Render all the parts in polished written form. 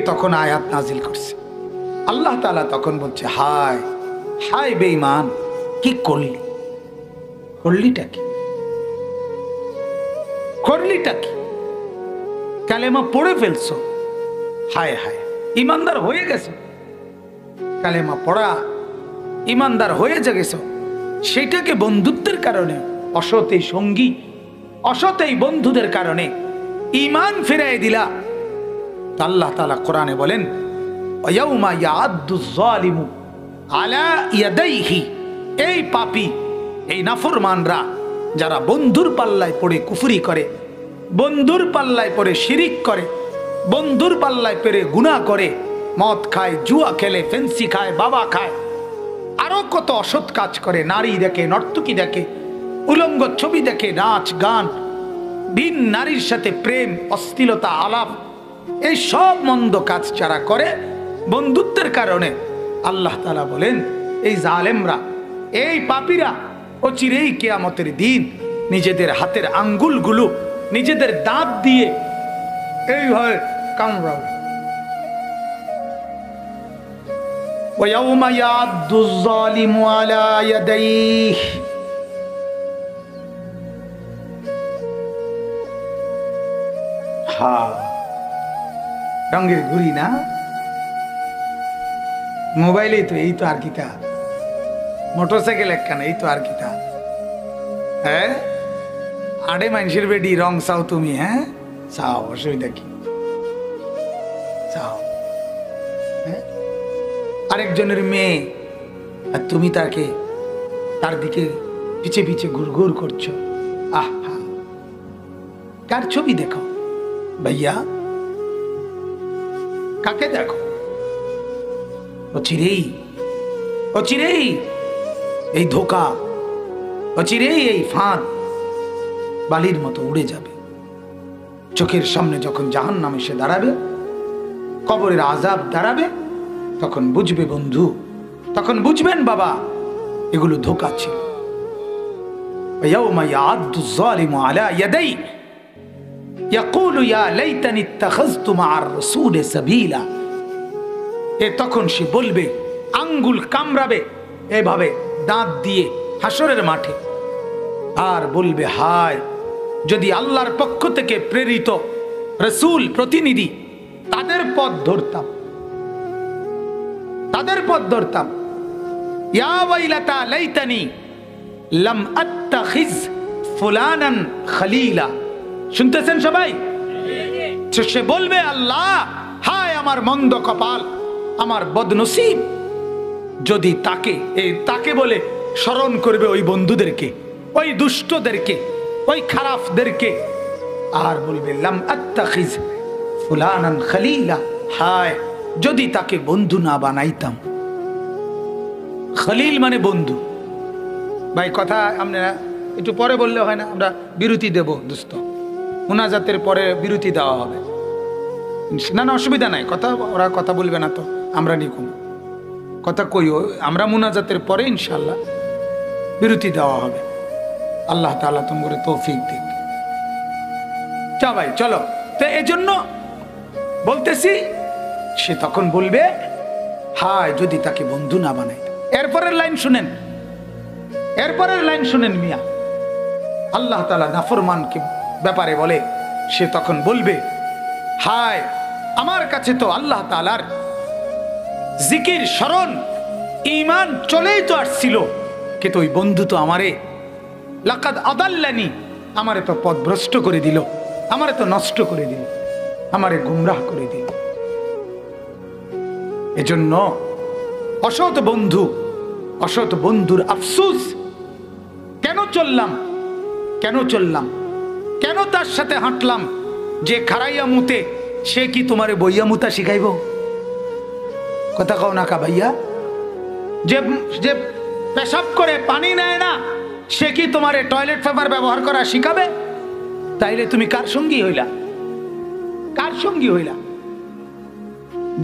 তখন আয়াত নাজিল করছে। আল্লাহ তাআলা তখন বলছে, হায় হায় বেঈমান, কি করলিটা কি? কালেমা পড়ে ফেলছো, হায় হায়, ইমানদার হয়ে গেছো, কালেমা পড়া ইমানদার হয়ে গেছো, সেটাকে বন্ধুত্বের কারণে, অসৎ এই সঙ্গী, অসৎ এই বন্ধুদের কারণে ইমান ফিরাই দিলা। আল্লাহ তাআলা কোরআনে বলেন, ওয়ায়াউমা ইয়াআদ্দুজ যালিমু আলা ইয়াদাইহি, এই পাপী, এই নাফরমানরা যারা বন্ধুর পাল্লায় পড়ে কুফরি করে, বন্ধুর পাল্লায় পড়ে শিরিক করে, বন্ধুর পাল্লায় পড়ে গুনাহ করে, মদ খায়, জুয়া খেলে, ফেন্সি খায়, বাবা খায়, আরো কত অসৎ কাজ করে, নারী দেখে, নর্তকী দেখে, উলঙ্গ ছবি দেখে, নাচ গান, ভিন নারীর সাথে প্রেম, অশ্লীলতা, আলাপ, এই সব মন্দ কাজ যারা করে বন্ধুত্বের কারণে, আল্লাহ তাআলা বলেন এই জালেমরা, এই পাপীরা অচিরেই কিয়ামতের দিন নিজেদের হাতের আঙ্গুলগুলো নিজেদের দাঁত দিয়ে এইভাবে কামড়াবে। ওয়ায়াউমা ইয়াদ্দুজ যালিমু আলা ইয়াদাইহি, রঙের ঘুরি না, মোবাইলে তো এই তো আর কিতা, মোটরসাইকেল একখানা এই তো আর কিতা, হ্যাঁ আড়ে মানুষের বেডি রং চাও তুমি, হ্যাঁ চাও, অসুবিধা কি, চাও, হ্যাঁ আরেকজনের মেয়ে আর তুমি তার দিকে পিছে পিছে ঘুরঘুর করছো, আহা কার ছবি দেখো ভাইয়া, কাকে দেখো? অচিরেই এই ধোঁকা, অচিরেই এই ফাঁদ বালির মতো উড়ে যাবে। চোখের সামনে যখন জাহান্নাম এসে দাঁড়াবে, কবরের আযাব দাঁড়াবে, তখন বুঝবে বন্ধু, তখন বুঝবেন বাবা, এগুলো ধোঁকা ছিল। ইয়াউমা ইয়াআদ্দুজ যালিমু আলা ইয়াদাইহি ইয়াকুলু ইয়া লাইতানি ইত্তাখাযতু মা'আর রাসূলি সাবিলা, তখন সে বলবে, আঙ্গুল কামড়াবে এভাবে দাঁত দিয়ে হাসরের মাঠে, আর বলবে, হায় যদি আল্লাহর পক্ষ থেকে প্রেরিত রাসূল, প্রতিনিধি, তাদের পথ ধরতাম। ইয়া ওয়াইলাতা লাইতানি লাম আত্তাখিজ ফুলানান খলিলা। শুনতেছেন সবাই? সে বলবে, আল্লাহ হায় আমার মন্দ কপাল, আমার বদনসিব, যদি তাকে বলে স্মরণ করবে ওই বন্ধুদেরকে, ওই দুষ্টদেরকে, ওই খারাপদেরকে, আর বলবে লাম আত্তাখিজ ফুলানান খলিলা, হায় যদি তাকে বন্ধু না বানাইতাম। খলিল মানে বন্ধু। ভাই কথা আপনারা একটু পরে বললে হয় না? আমরা বিরতি দেব দোস্ত, মুনাজাতের পরে বিরতি দেওয়া হবে। না অসুবিধা নাই, ওরা কথা বলবে না তো আমরা নিকুম কথা কইও, আমরা মুনাজাতের পরে ইনশাল্লাহ বিরতি দেওয়া হবে। আল্লাহ তাআলা তোমাকে তৌফিক দিক। চা ভাই চলো। তো এজন্য বলতেছি, সে তখন বলবে, হায় যদি তাকে বন্ধু না বানাই। এরপরের লাইন শুনেন মিয়া, আল্লাহ তাআলা নাফরমানকে ব্যাপারে বলে, সে তখন বলবে, হায় আমার কাছে তো আল্লাহ তাআলার জিকির, স্মরণ, ঈমান চলেই তো আসছিল, কিন্তু ওই বন্ধু তো আমারে লাকাদ আদাল্লানি, আমারে তো পথভ্রষ্ট করে দিল, আমারে তো নষ্ট করে দিল, আমারে গুমরাহ করে দিল। এজন্য অসৎ বন্ধুর আফসোস, কেন চললাম, কেন তার সাথে হাঁটলাম, যে খারাইয়া মুতে সে কি তোমারে বইয়া মুতা শিখাইব? কথা কও না কা ভাইয়া? যে পেশাব করে পানি নেয় না, সে কি তোমারে টয়লেট পেপার ব্যবহার করা শিখাবে? তাইলে তুমি কার সঙ্গী হইলা?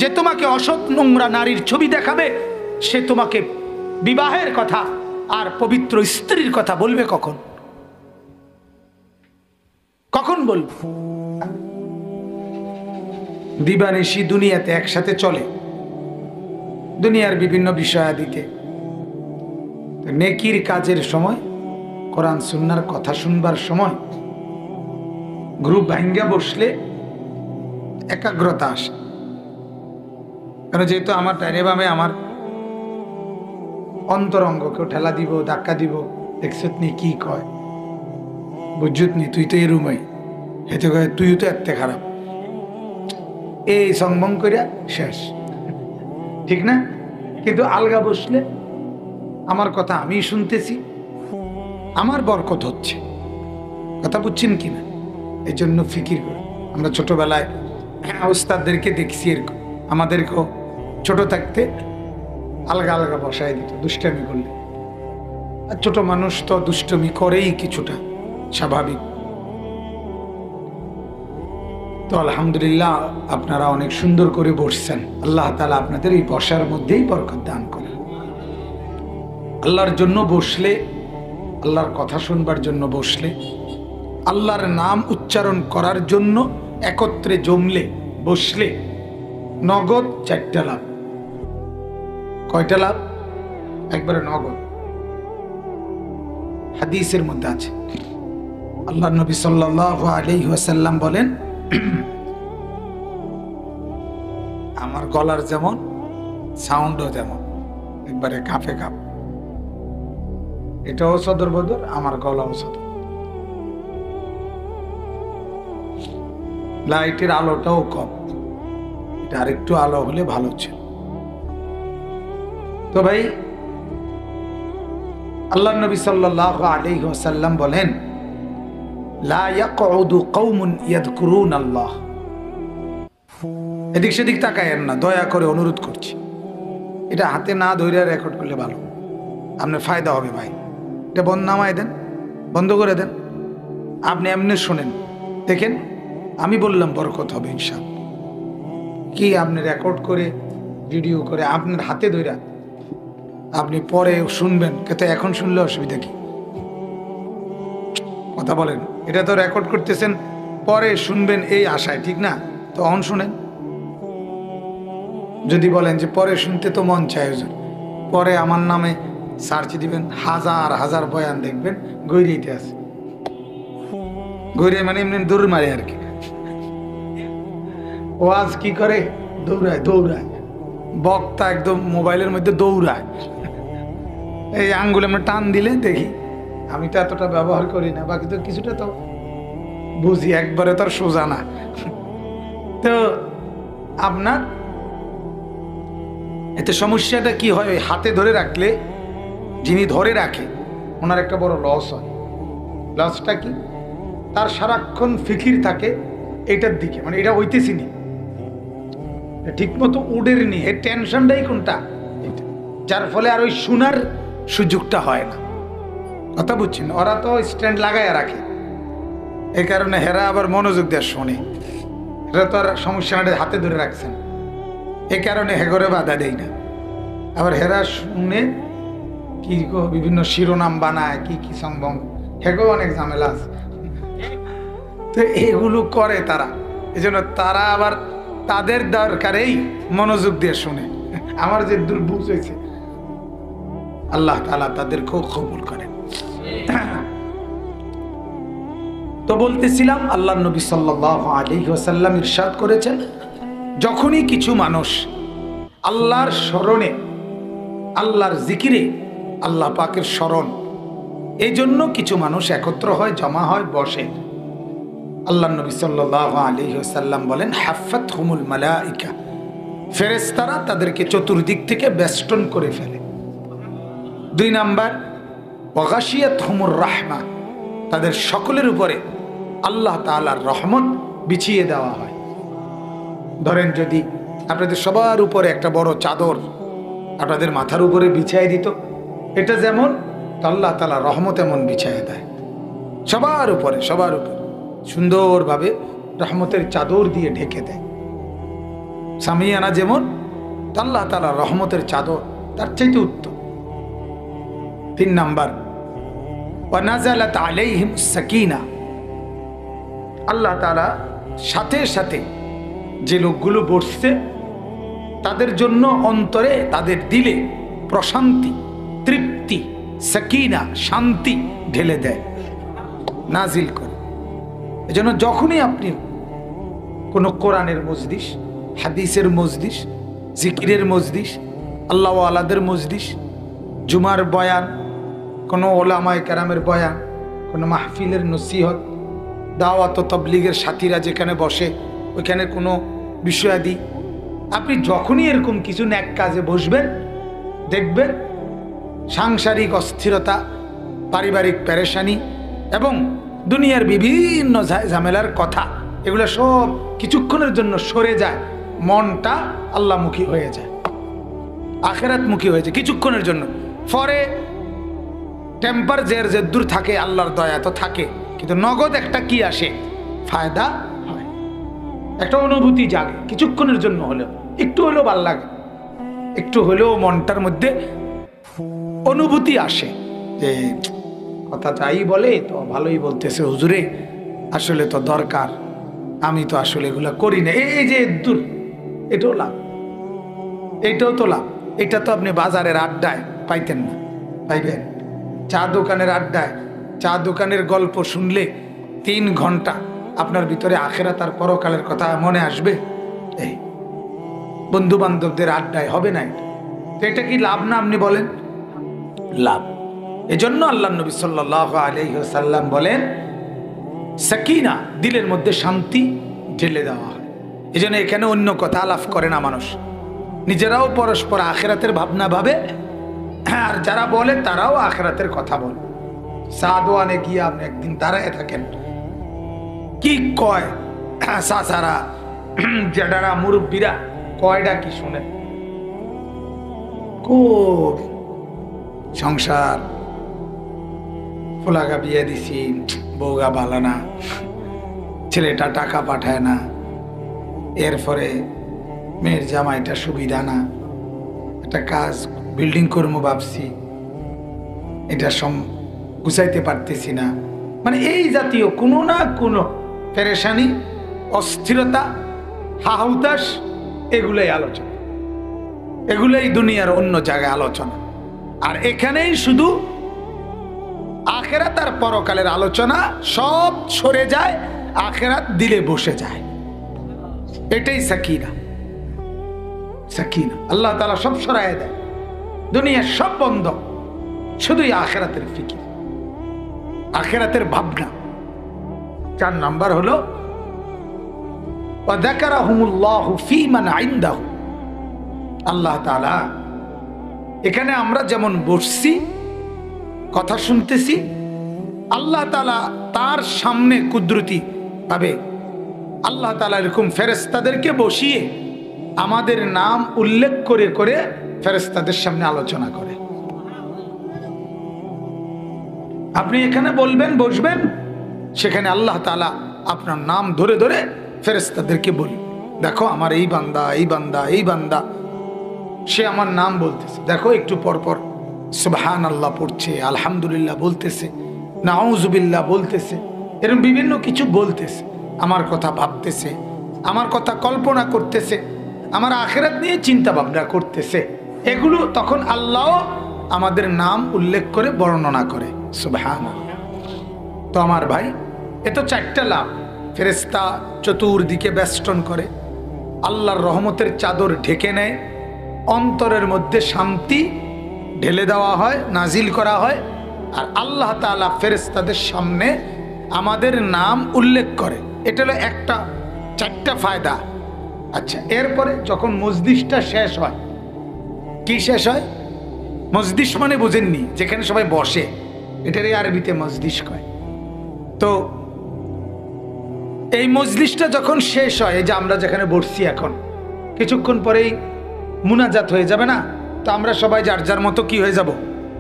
যে তোমাকে অসৎ নোংরা নারীর ছবি দেখাবে, সে তোমাকে বিবাহের কথা আর পবিত্র স্ত্রীর কথা বলবে কখন বলবে? দিবানিশি দুনিয়াতে একসাথে চলে, দুনিয়ার বিভিন্ন বিষয়াদিতে। নেকির কাজের সময়, কোরআন সুন্নাহর কথা শুনবার সময় গ্রুপ ভাঙ্গা বসলে একাগ্রতা আসে। কারণ যেহেতু আমার ডাইনে বামে আমার অন্তরঙ্গ, কেউ ঠেলা দিব, ধাক্কা দিব, দেখছত নি কি কয়, বুঝুত নি তুই তো এরুমই, হেতে কয় তুইও তো এত খারাপ, এই সংবং করিয়া শেষ, ঠিক না? কিন্তু আলগা বসলে আমার কথা আমি শুনতেছি, আমার বরকত হচ্ছে। কথা বুঝছেন কিনা? এই জন্য ফিকির করে আমরা ছোটবেলায় ওস্তাদদেরকে দেখছি এরকম, আমাদেরকেও ছোট থাকতে আলগা আলগা বসায় দিত দুষ্টামি করলে। আর ছোট মানুষ তো দুষ্টমি করেই, কিছুটা স্বাভাবিক। তো আলহামদুলিল্লাহ আপনারা অনেক সুন্দর করে বসছেন। আল্লাহ তাআলা আপনাদের এই বসার মধ্যেই বরকত দান করেন। আল্লাহর জন্য বসলে, আল্লাহর কথা শুনবার জন্য বসলে, আল্লাহর নাম উচ্চারণ করার জন্য একত্রে জমলে বসলে নগদ 4টা লাভ। কয়টা লাভ? একবারে নগদ। হাদিসের মধ্যে আছে, আল্লাহ নবী সাল্লাল্লাহু আলাইহি ওয়াসাল্লাম বলেন, আমার গলার যেমন সাউন্ডও তেমন, একবারে কাঁপে কাঁপ। এটাও সদর বদর, আমার গলাও সদর। লাইটের আলোটাও কম, এটা আরেকটু আলো হলে ভালো ছিল। তো ভাই, আল্লাহ নবী সাল্লাল্লাহু আলাইহি ওয়াসাল্লাম বলেন, লা ইয়াকউদু কওমুন ইয়াযকুরুনাল্লাহ। এদিক সেদিক তাকায়েন না, দয়া করে অনুরোধ করছি। এটা হাতে না ধরে রেকর্ড করলে ভালো, আপনার ফায়দা হবে ভাই। এটা বন্ধ নামায় দেন, বন্ধ করে দেন, আপনি এমনি শোনেন, দেখেন আমি বললাম বরকত হবে ইনশাআল্লাহ। কি আপনি রেকর্ড করে ভিডিও করে আপনার হাতে ধরে আপনি পরে শুনবেন, কিন্তু এখন শুনলে অসুবিধা কি? কথা বলেন, এটা তো রেকর্ড করতেছেন, পরে শুনবেন এই আশায়, ঠিক না? তো অন শুনেন। যদি বলেন যে পরে শুনতে তো মন চায় হুজুর, পরে আমার নামে সার্চ দিবেন, হাজার হাজার বয়ান দেখবেন গৈরিতে আছে। গৈরে মানে এমনি দৌড় মারে আর কি, ওয়াজ কি করে, দৌড়ায় দৌড়ায়, বক্তা একদম মোবাইলের মধ্যে দৌড়ায়, এই আঙ্গুলে আমরা টান দিলে দেখি। আমি তো এতটা ব্যবহার করি না, বাকি তো কিছুটা তো বুঝি, একবারে তো আর সোজা না। তো আপনার এতে সমস্যাটা কি হয়, হাতে ধরে রাখলে, যিনি ধরে রাখে ওনার একটা বড় লস হয়। লসটা কি? তার সারাক্ষণ ফিকির থাকে এটার দিকে, মানে এটা হইতেছি নি, ঠিক মতো উডের নি, এর টেনশনটাই কোনটা, যার ফলে আর ওই শোনার সুযোগটা হয় না। কথা বুঝছেন? ওরা তো স্ট্যান্ড লাগাইয়া রাখে, এই কারণে হেরা আবার মনোযোগ দেওয়া শোনে। এরা তো আর সমস্যাটা হাতে ধরে রাখছেন, এই কারণে হেগরে বাধা দেয় না। আবার হেরা শুনে কি বিভিন্ন শিরোনাম বানায়, কি কি সম্ভব, হেগো অনেক ঝামেলা আছে। তো এগুলো করে তারা, এই জন্য তারা আবার তাদের দরকারেই মনোযোগ দিয়ে শুনে। আমার যে দুর্বুঝ হয়েছে, আল্লাহ তাআলা তাদেরকেও কবুল করেন। তো বলতেছিলাম, আল্লাহ নবী সাল্লাল্লাহু আলাইহি ওয়াসাল্লাম ইরশাদ করেছেন, যখনই কিছু মানুষ আল্লাহর স্মরণে, আল্লাহর জিকিরে, আল্লাহ পাকের স্মরণ, এই জন্য কিছু মানুষ একত্র হয়, জমা হয়, বসে, আল্লাহ নবী সাল্লাল্লাহু আলাইহি ওয়াসাল্লাম বলেন, হাফাতহুমুল মালাইকা, ফেরেশতারা তাদেরকে চতুর্দিক থেকে বেষ্টন করে ফেলে। 2 নাম্বার, ওয়াগাশিয়াতহুমুর রাহমা, তাদের সকলের উপরে আল্লাহ তাআলার রহমত বিছিয়ে দেওয়া হয়। ধরেন যদি আপনাদের সবার উপরে একটা বড় চাদর আপনাদের মাথার উপরে বিছিয়ে দিত, এটা যেমন আল্লাহ তাআলা রহমত এমন বিছিয়ে দেয় সবার উপরে, সবার উপরে সুন্দরভাবে রহমতের চাদর দিয়ে ঢেকে দেয়। সামিয়ানা যেমন আল্লাহ তাআলা রহমতের চাদর, তার চাইতে উত্তম। 3 নাম্বার, ওয়ানাজালাত আলাইহিম সাকিনা, আল্লাহ তাআলা সাথে সাথে যে লোকগুলো বসছে তাদের জন্য অন্তরে, তাদের দিলে প্রশান্তি, তৃপ্তি, সাকিনা, শান্তি ঢেলে দেয়, নাজিল করে। এজন্য যখনই আপনি কোনো কোরআনের মজলিস, হাদিসের মজলিস, জিকিরের মজলিস, আল্লাহ আলাদের মজলিস, জুমার বয়ান, কোনো ওলামায়ে কেরামের বয়ান, কোনো মাহফিলের নসিহত, দাওয়াত ও তাবলীগের সাথীরা যেখানে বসে ওইখানে কোনো বিষয়াদি, আপনি যখনই এরকম কিছু ন্যাক কাজে বসবেন, দেখবেন সাংসারিক অস্থিরতা, পারিবারিক পেরেশানি এবং দুনিয়ার বিভিন্ন ঝামেলার কথা, এগুলো সব কিছুক্ষণের জন্য সরে যায়, মনটা আল্লাহমুখী হয়ে যায়, আখিরাতমুখী হয়ে যায় কিছুক্ষণের জন্য। পরে টেম্পার যে দূর থাকে, আল্লাহর দয়া তো থাকে, কিন্তু নগদ একটা কি আসে, ফায়দা হয়, একটা অনুভূতি জাগে কিছুক্ষণের জন্য হলেও, একটু হলেও ভাল লাগে, একটু হলেও মনটার মধ্যে অনুভূতি আসে যে কথা যাই বলে তো ভালোই বলতেছে হুজুরে, আসলে তো দরকার, আমি তো আসলে এগুলা করি না, এই যে দূর, এটাও লাভ, এটাও তো লাভ। এটা তো আপনি বাজারের আড্ডায় পাইতেন না, পাইবেন চা দোকানের আড্ডায়, চা দোকানের গল্প শুনলে 3 ঘন্টা আপনার ভিতরে আখিরাত আর পরকালের কথা মনে আসবে। এই বন্ধু বান্ধবদের আড্ডায় হবে না, তো এটা কি লাভ না? আপনি বলেন লাভ। এজন্য আল্লাহ নবী সাল্লাল্লাহু আলাইহি ওয়াসাল্লাম বলেন সাকিনা, দিলের মধ্যে শান্তি ঢেলে দেওয়া হয়। এজন্য এখানে অন্য কথা আলাপ করে না মানুষ, নিজেরাও পরস্পর আখিরাতের ভাবনা ভাবে, আর যারা বলে তারাও আখিরাতের কথা বলে। সাদওয়ানে গিয়ে আপনি একদিন দাঁড়ায় থাকেন, কি কয় সাসারা, জেডারা, মুরব্বীরা কয়টা কি শুনে, খুব সংসার, ফোলাগা বিয়ে দিছি, বউগা ভালো না, ছেলেটা টাকা পাঠায় না, এরপরে মেয়ের জামাইটা সুবিধা না, একটা কাজ বিল্ডিং করবো ভাবছি, এটা গুছাইতে পারতেছি না, মানে এই জাতীয় কোনো না কোনো পেরেশানি, অস্থিরতা, হাহুতাস, এগুলোই আলোচনা, এগুলোই দুনিয়ার অন্য জায়গায় আলোচনা। আর এখানেই শুধু আখিরাত আর পরকালের আলোচনা সব সরে যায়, আখিরাত দিলে বসে যায়, এটাই সাকিনা। সাকিনা আল্লাহ তাআলা সব সরায় দেয়, দুনিয়ার সব বন্ধ, শুধুই আখিরাতের ফিকির, আখিরাতের ভাবনা। 4 নাম্বার হলো ওয়া যাকারাহুমুল্লাহু ফী মান ইনদাহু। আল্লাহ তাআলা এখানে আমরা যেমন বসছি কথা শুনতেছি, আল্লাহ তাআলা তার সামনে কুদরতি ভাবে আল্লাহ তাআলা এরকম ফেরেশতাদেরকে বসিয়ে আমাদের নাম উল্লেখ করে করে ফেরেশতাদের সামনে আলোচনা করে। আপনি এখানে বলবেন, বসবেন, সেখানে আল্লাহ তাআলা আপনার নাম ধরে ধরে ফেরেশতাদেরকে বলি, দেখো আমার এই বান্দা, এই বান্দা, এই বান্দা, সে আমার নাম বলতেছে, দেখো একটু পর পর সুবহানাল্লাহ পড়ছে, আলহামদুলিল্লাহ বলতেছে, নাউজুবিল্লাহ বলতেছে, এরকম বিভিন্ন কিছু বলতেছে, আমার কথা ভাবতেছে, আমার কথা কল্পনা করতেছে, আমার আখিরাত নিয়ে চিন্তা ভাবনা করতেছে। এগুলো তখন আল্লাহ আমাদের নাম উল্লেখ করে বর্ণনা করে, সুবহানাল্লাহ। তো আমার ভাই, এ তো 4টা লাভ। ফেরেশতা চতুর্দিকে বেষ্টন করে, আল্লাহর রহমতের চাদর ঢেকে নেয়, অন্তরের মধ্যে শান্তি ঢেলে দেওয়া হয়, নাজিল করা হয়, আর আল্লাহ তাআলা ফেরেশতাদের সামনে আমাদের নাম উল্লেখ করে। এটা হলো একটা, 4টা ফায়দা। আচ্ছা, এরপরে যখন মজলিসটা শেষ হয়, কি শেষ হয়? মজলিস মানে বুঝেননি, যেখানে সবাই বসে, এটারই আরবিতে মজলিস কয়। তো এই মজলিসটা যখন শেষ হয়, এই যে আমরা যেখানে বসছি এখন, কিছুক্ষণ পরেই মুনাজাত হয়ে যাবে না? তো আমরা সবাই যার যার মতো কি হয়ে যাব,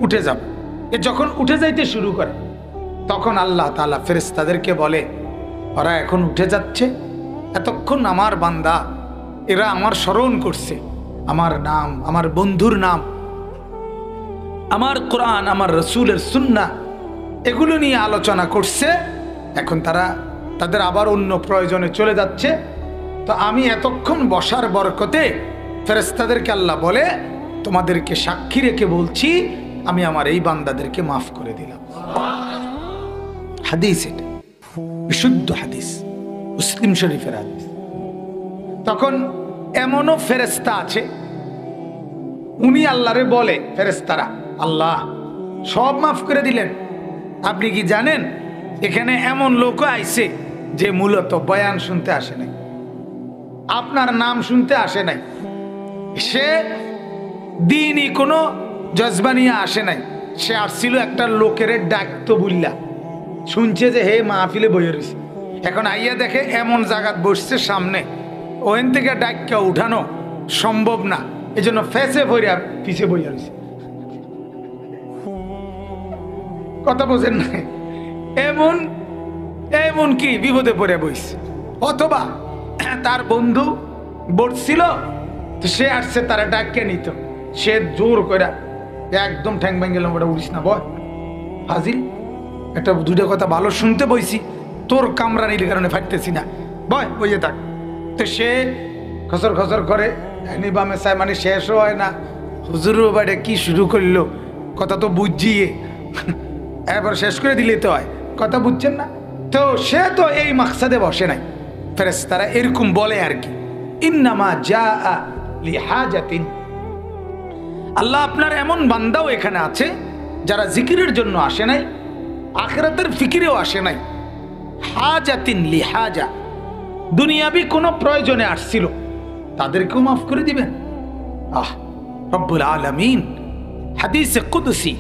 উঠে যাব। এ যখন উঠে যাইতে শুরু করে, তখন আল্লাহ তাআলা ফেরেশতাদেরকে বলে, ওরা এখন উঠে যাচ্ছে, এতক্ষণ আমার বান্দা, এরা আমার স্মরণ করছে, আমার নাম, আমার বন্ধুর নাম, আমার কোরআন, আমার রসুলের সুন্নাহ, এগুলো নিয়ে আলোচনা করছে। এখন তারা তাদের আবার অন্য প্রয়োজনে চলে যাচ্ছে, তো আমি এতক্ষণ বসার বরকতে ফেরেশতাদেরকে আল্লাহ বলে তোমাদেরকে সাক্ষী রেখে বলছি আমি আমার এই বান্দাদেরকে মাফ করে দিলাম। হাদিস, এটা বিশুদ্ধ হাদিস, মুসলিম শরীফের হাদিস। তখন এমনও ফেরেশতা আছে উনি আল্লাহরে বলে, ফেরেশতারা, আল্লাহ সব মাফ করে দিলেন, আপনি কি জানেন এখানে এমন লোক আইছে যে মূলত বয়ান শুনতে আসে নাই, আপনার নাম শুনতে আসে নাই, সে দিনই কোনো জজবা নিয়ে আসে নাই, সে আসছিল একটা লোকের ডাকতো বুল্লা, শুনছে যে হে মাহফিলে বইয়ে রয়েছে, এখন আইয়া দেখে এমন জায়গাত বসছে সামনে, ওখান থেকে ডাক্কা উঠানো সম্ভব না, এই জন্য ফেসে ভরিয়া পিছিয়ে বইয়া রয়েছে। কথা বোঝেন না? এমন এমন কি বিপদে পড়ে বইছে, অথবা তার বন্ধু বসছিল তো সে আসছে তারা ডাকিয়ে নিত, সে জোর করে একদম ঠ্যাং ভেঙে গেলাম, ওটা উড়িস না বয় ফাজিল, একটা দুটো কথা ভালো শুনতে বইছি, তোর কামরানির কারণে ফাটতেছি না, বয় বইয়ে থাক। তো সে খসর খসর করে বামে চায়, মানে শেষও হয় না, হুজুরও বাড়ে কি শুরু করলো, কথা তো বুঝিয়ে এবার শেষ করে দিলে তো হয়, কথা বুঝছেন না? তো সে তো এই মাকসাদে বসে নাই। ফেরেশতারা এরকম বলে আর কি, ইন্নামা জাআ লিহাজাতিন, আল্লাহ আপনার এমন বান্দাও এখানে আছে যারা জিকিরের জন্য আসে নাই, আখিরাতের ফিকিরেও আসে নাই, হাজাতিন লিহাজা, দুনিয়াবি কোনো প্রয়োজনে আসছিল, তাদেরকেও মাফ করে দিবেন। আহ, রব্বুল আলামিন হাদিসে কুদসি,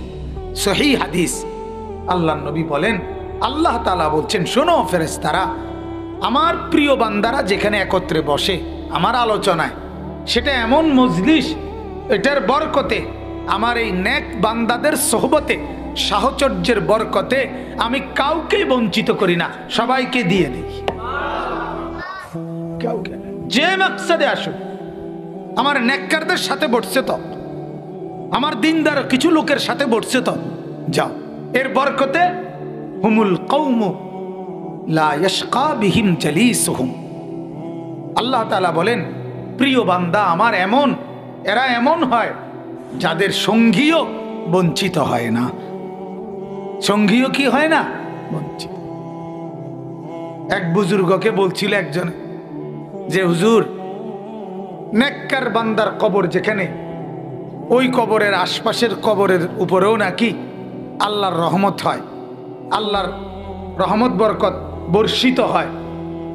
সহিহ হাদিস, আল্লাহ নবী বলেন, আল্লাহ তাআলা বলছেন, শোনো ফেরেশতারা, আমার প্রিয় বান্দারা যেখানে একত্রে বসে আমার আলোচনায়, সেটা এমন মজলিস, এটার বরকতে, আমার এই নেক বান্দাদের সোহবতে, সাহচর্যের বরকতে আমি কাউকে বঞ্চিত করি না, সবাইকে দিয়ে দিই। কাউকে যে মাকসাদে আসুক, আমার নেককারদের সাথে বসছে তো, আমার দিনদার কিছু লোকের সাথে বসছে তো, যাও, এর বরকতে হুমুল কওমু লা ইয়াশকা বিহিম জালিসুহুম, আল্লাহ তাআলা বলেন, প্রিয় বান্দা আমার এমন, এরা এমন হয় যাদের সঙ্গীও বঞ্চিত হয় না, সঙ্গীও কি হয় না, বঞ্চিত। এক বুজুর্গকে বলছিল একজন যে হুজুর, নেককার বান্দার কবর যেখানে, ওই কবরের আশপাশের কবরের উপরেও নাকি আল্লাহর রহমত হয়, আল্লাহর রহমত বরকত বর্ষিত হয়,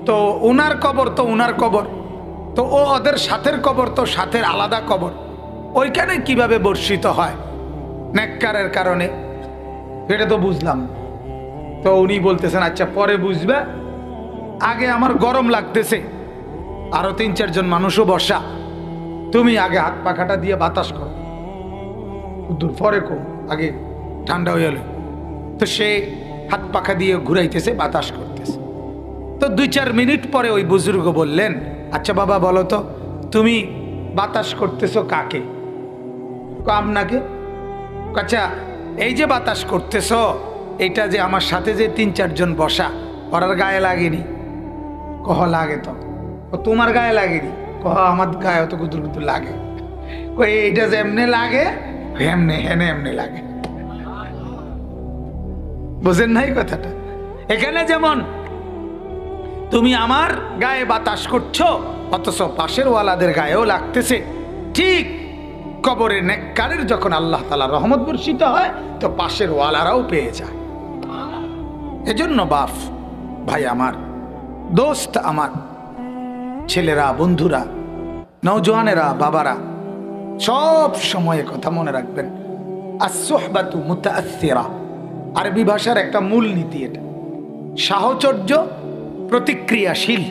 তো ওনার কবর তো ওনার কবর, তো ও ওদের সাথের কবর তো সাথের আলাদা কবর, ওইখানে কিভাবে বর্ষিত হয় নেককারের কারণে, এটা তো বুঝলাম। তো উনি বলতেছেন, আচ্ছা পরে বুঝবে, আগে আমার গরম লাগতেছে, আরো ৩-৪ জন মানুষও বসা, তুমি আগে হাত পাখাটা দিয়ে বাতাস করো, দূর পরে কো, আগে ঠান্ডা হয়ে গেল। তো সে হাত পাখা দিয়ে ঘুরাইতেছে, বাতাস করতেছে। তো ২-৪ মিনিট পরে ওই বুজুর্গ বললেন, আচ্ছা বাবা বলো তো, তুমি বাতাস করতেছো কাকে? আপনাকে। আচ্ছা, এই যে বাতাস করতেছো, এইটা যে আমার সাথে যে ৩-৪ জন বসা, ওরার গায়ে লাগেনি? কহ লাগে তো। তোমার গায়ে লাগেনি? কহ আমার গায়ে অত কুতুর কুতুর লাগে। এইটা যে এমনি লাগে, এমনি হেনে এমনি লাগে। বুঝেন নাই কথাটা? এখানে যেমন তুমি আমার গায়ে বাতাস করছো, অথচ পাশের ওয়ালাদের গায়েও লাগতেছে, ঠিক কবরে নেককারের যখন আল্লাহ তাআলা রহমত বর্ষিত হয়, তো পাশের ওয়ালারাও পেয়ে যায়। এজন্য বাপ, ভাই আমার, দোস্ত আমার, ছেলেরা, বন্ধুরা, নওজোয়ানেরা, বাবারা, সব সময় কথা মনে রাখবেন, আস-সুহবাতু মুতাআসসিরা, আরবি ভাষার একটা মূল নীতি এটা। সাহচর্য প্রতিক্রিয়াশীল,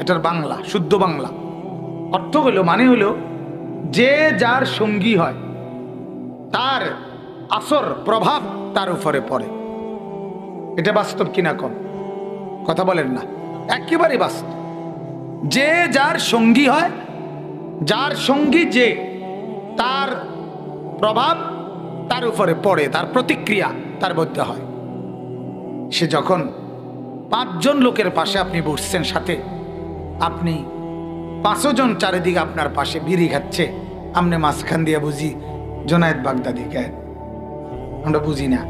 এটার বাংলা, শুদ্ধ বাংলা অর্থ হলো, মানে হলো, যে যার সঙ্গী হয় তার আসর, প্রভাব তার উপরে পড়ে। এটা বাস্তব কিনা কম? কথা বলেন না, একেবারে বাস্তব। যে যার সঙ্গী হয়, যার সঙ্গী যে, তার প্রভাব তার উপরে পড়ে, তার প্রতিক্রিয়া তার মধ্যে হয়। সে যখন ৫ জন লোকের পাশে আপনি বসছেন সাথে, আপনি 500 জন চারিদিকে আপনার পাশে বিড়ি খাচ্ছে, আপনি মাঝখান দিয়ে বুঝি জোনায়েদ বাগদাদি কেন, আমরা বুঝি না।